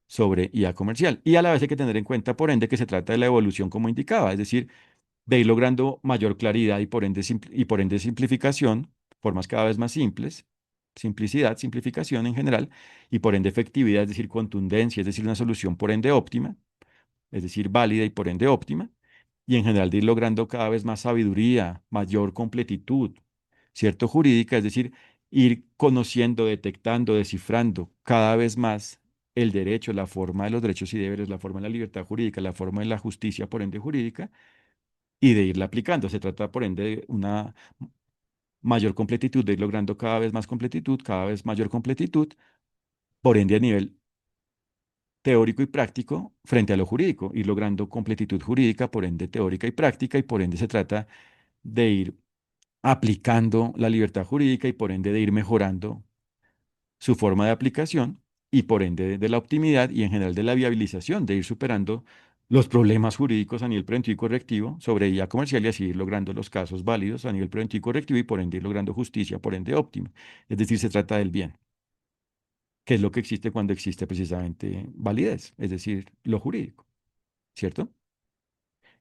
sobre IA comercial. Y a la vez hay que tener en cuenta, por ende, que se trata de la evolución como indicaba, es decir, de ir logrando mayor claridad y por ende, y por ende simplificación, formas cada vez más simples, simplicidad, simplificación en general, y por ende efectividad, es decir, contundencia, es decir, una solución por ende óptima, es decir, válida y por ende óptima, y en general de ir logrando cada vez más sabiduría, mayor completitud, ¿cierto? Jurídica, es decir, ir conociendo, detectando, descifrando cada vez más el derecho, la forma de los derechos y deberes, la forma de la libertad jurídica, la forma de la justicia, por ende jurídica, y de irla aplicando. Se trata, por ende, de una mayor completitud, de ir logrando cada vez más completitud, cada vez mayor completitud, por ende a nivel teórico y práctico frente a lo jurídico, ir logrando completitud jurídica, por ende teórica y práctica, y por ende se trata de ir aplicando la libertad jurídica y por ende de ir mejorando su forma de aplicación y por ende de la optimidad y en general de la viabilización, de ir superando los problemas jurídicos a nivel preventivo y correctivo sobre IA comercial y así ir logrando los casos válidos a nivel preventivo y correctivo y por ende ir logrando justicia, por ende óptima. Es decir, se trata del bien, que es lo que existe cuando existe precisamente validez, es decir, lo jurídico, ¿cierto?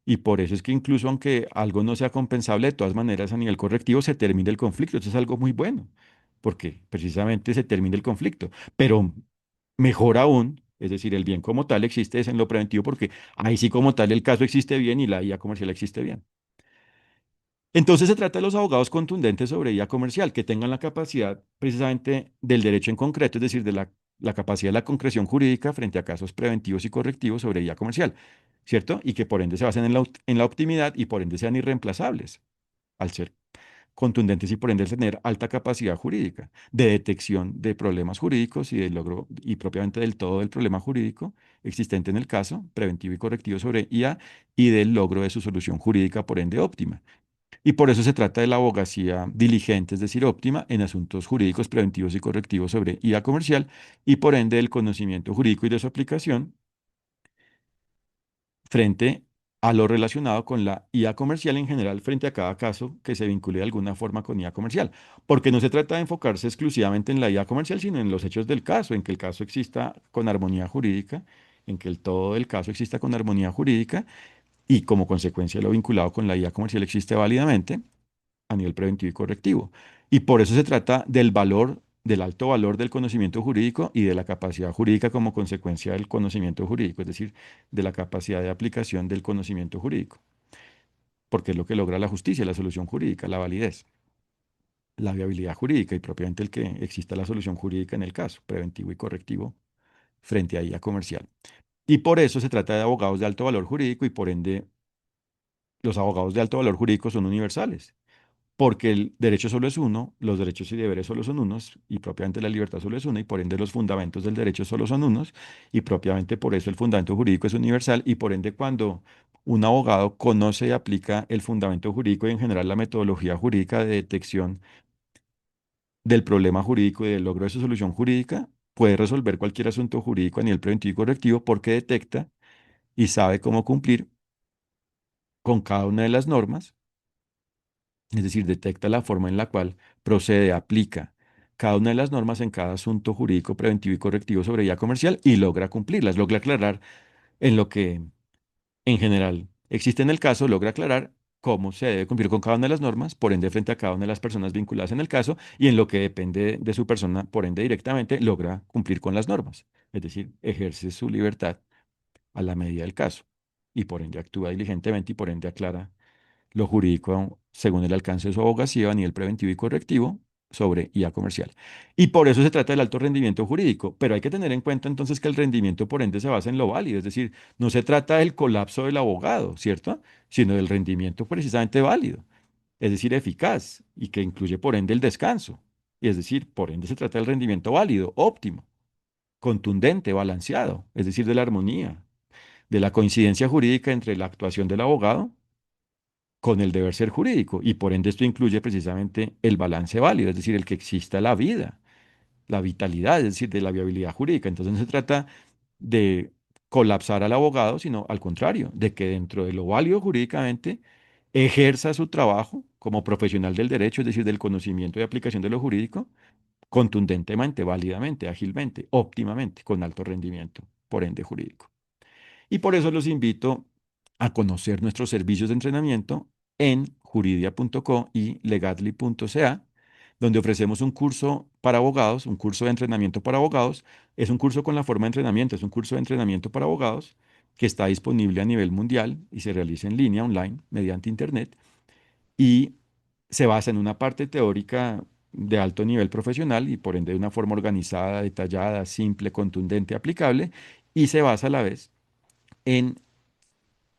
Y por eso es que incluso aunque algo no sea compensable, de todas maneras a nivel correctivo se termina el conflicto. Eso es algo muy bueno, porque precisamente se termina el conflicto. Pero mejor aún, es decir, el bien como tal existe es en lo preventivo, porque ahí sí como tal el caso existe bien y la IA comercial existe bien. Entonces se trata de los abogados contundentes sobre IA comercial, que tengan la capacidad precisamente del derecho en concreto, es decir, de la capacidad de la concreción jurídica frente a casos preventivos y correctivos sobre IA comercial, ¿cierto? Y que por ende se basen en la optimidad y por ende sean irreemplazables, al ser contundentes y por ende tener alta capacidad jurídica de detección de problemas jurídicos y de logro y propiamente del todo del problema jurídico existente en el caso, preventivo y correctivo sobre IA y del logro de su solución jurídica por ende óptima. Y por eso se trata de la abogacía diligente, es decir, óptima, en asuntos jurídicos preventivos y correctivos sobre IA comercial y por ende el conocimiento jurídico y de su aplicación frente a lo relacionado con la IA comercial en general frente a cada caso que se vincule de alguna forma con IA comercial. Porque no se trata de enfocarse exclusivamente en la IA comercial, sino en los hechos del caso, en que el caso exista con armonía jurídica, en que el todo del caso exista con armonía jurídica y como consecuencia lo vinculado con la IA comercial existe válidamente a nivel preventivo y correctivo. Y por eso se trata del valor, del alto valor del conocimiento jurídico y de la capacidad jurídica como consecuencia del conocimiento jurídico, es decir, de la capacidad de aplicación del conocimiento jurídico, porque es lo que logra la justicia, la solución jurídica, la validez, la viabilidad jurídica y propiamente el que exista la solución jurídica en el caso, preventivo y correctivo, frente a IA comercial. Y por eso se trata de abogados de alto valor jurídico y por ende los abogados de alto valor jurídico son universales porque el derecho solo es uno, los derechos y deberes solo son unos, y propiamente la libertad solo es una, y por ende los fundamentos del derecho solo son unos, y propiamente por eso el fundamento jurídico es universal, y por ende cuando un abogado conoce y aplica el fundamento jurídico y en general la metodología jurídica de detección del problema jurídico y del logro de su solución jurídica, puede resolver cualquier asunto jurídico a nivel preventivo y correctivo porque detecta y sabe cómo cumplir con cada una de las normas, es decir, detecta la forma en la cual procede, aplica cada una de las normas en cada asunto jurídico preventivo y correctivo sobre vía comercial y logra cumplirlas, logra aclarar en lo que en general existe en el caso, logra aclarar cómo se debe cumplir con cada una de las normas, por ende frente a cada una de las personas vinculadas en el caso y en lo que depende de su persona, por ende directamente logra cumplir con las normas, es decir, ejerce su libertad a la medida del caso y por ende actúa diligentemente y por ende aclara lo jurídico según el alcance de su abogacía a nivel preventivo y correctivo sobre IA comercial. Y por eso se trata del alto rendimiento jurídico, pero hay que tener en cuenta entonces que el rendimiento por ende se basa en lo válido, es decir, no se trata del colapso del abogado, ¿cierto? Sino del rendimiento precisamente válido, es decir, eficaz y que incluye por ende el descanso, y es decir, por ende se trata del rendimiento válido, óptimo, contundente, balanceado, es decir, de la armonía, de la coincidencia jurídica entre la actuación del abogado con el deber ser jurídico, y por ende esto incluye precisamente el balance válido, es decir, el que exista la vida, la vitalidad, es decir, de la viabilidad jurídica. Entonces no se trata de colapsar al abogado, sino al contrario, de que dentro de lo válido jurídicamente ejerza su trabajo como profesional del derecho, es decir, del conocimiento y aplicación de lo jurídico, contundentemente, válidamente, ágilmente, óptimamente, con alto rendimiento, por ende jurídico. Y por eso los invito a conocer nuestros servicios de entrenamiento en juridia.co y legatly.ca, donde ofrecemos un curso para abogados, un curso de entrenamiento para abogados. Es un curso con la forma de entrenamiento, es un curso de entrenamiento para abogados que está disponible a nivel mundial y se realiza en línea, online, mediante Internet, y se basa en una parte teórica de alto nivel profesional y por ende de una forma organizada, detallada, simple, contundente, aplicable, y se basa a la vez en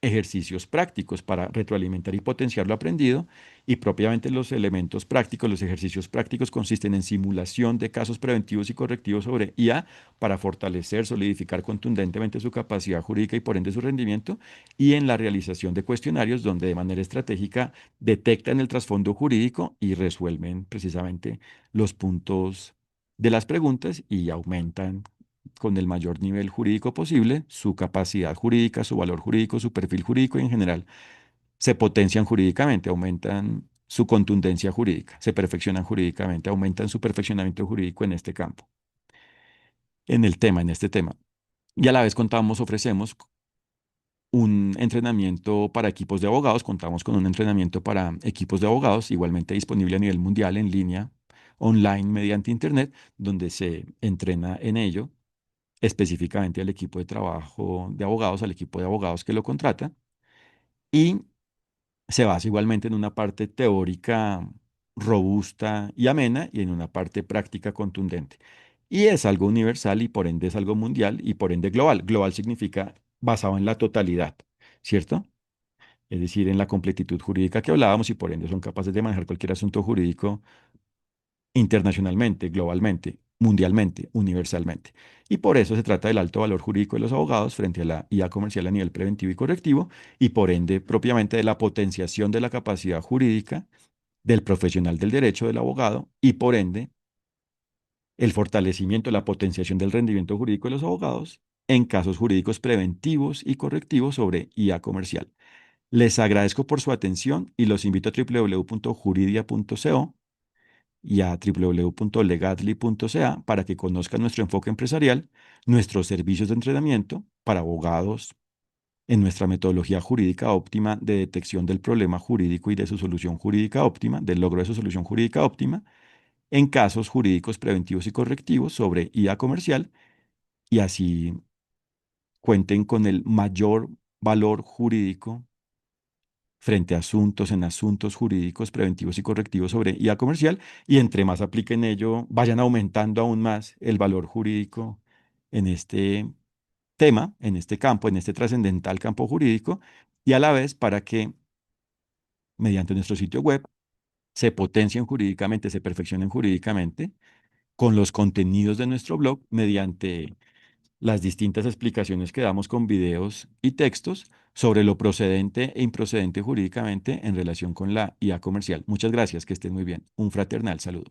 ejercicios prácticos para retroalimentar y potenciar lo aprendido, y propiamente los elementos prácticos, los ejercicios prácticos consisten en simulación de casos preventivos y correctivos sobre IA para fortalecer, solidificar contundentemente su capacidad jurídica y por ende su rendimiento, y en la realización de cuestionarios donde de manera estratégica detectan el trasfondo jurídico y resuelven precisamente los puntos de las preguntas y aumentan con el mayor nivel jurídico posible, su capacidad jurídica, su valor jurídico, su perfil jurídico y en general se potencian jurídicamente, aumentan su contundencia jurídica, se perfeccionan jurídicamente, aumentan su perfeccionamiento jurídico en este campo, en el tema, en este tema. Y a la vez contamos, ofrecemos un entrenamiento para equipos de abogados, contamos con un entrenamiento para equipos de abogados, igualmente disponible a nivel mundial en línea, online, mediante Internet, donde se entrena en ello específicamente al equipo de trabajo de abogados, al equipo de abogados que lo contrata, y se basa igualmente en una parte teórica robusta y amena y en una parte práctica contundente. Y es algo universal y por ende es algo mundial y por ende global. Global significa basado en la totalidad, ¿cierto? Es decir, en la completitud jurídica que hablábamos y por ende son capaces de manejar cualquier asunto jurídico internacionalmente, globalmente, mundialmente, universalmente. Y por eso se trata del alto valor jurídico de los abogados frente a la IA comercial a nivel preventivo y correctivo, y por ende propiamente de la potenciación de la capacidad jurídica del profesional del derecho del abogado y por ende el fortalecimiento, la potenciación del rendimiento jurídico de los abogados en casos jurídicos preventivos y correctivos sobre IA comercial. Les agradezco por su atención y los invito a www.juridia.co y a www.legatly.ca para que conozcan nuestro enfoque empresarial, nuestros servicios de entrenamiento para abogados en nuestra metodología jurídica óptima de detección del problema jurídico y de su solución jurídica óptima, del logro de su solución jurídica óptima, en casos jurídicos preventivos y correctivos sobre IA comercial, y así cuenten con el mayor valor jurídico frente a asuntos en asuntos jurídicos preventivos y correctivos sobre IA comercial, y entre más apliquen ello, vayan aumentando aún más el valor jurídico en este tema, en este campo, en este trascendental campo jurídico, y a la vez para que mediante nuestro sitio web se potencien jurídicamente, se perfeccionen jurídicamente con los contenidos de nuestro blog mediante las distintas explicaciones que damos con videos y textos sobre lo procedente e improcedente jurídicamente en relación con la IA comercial. Muchas gracias, que estén muy bien. Un fraternal saludo.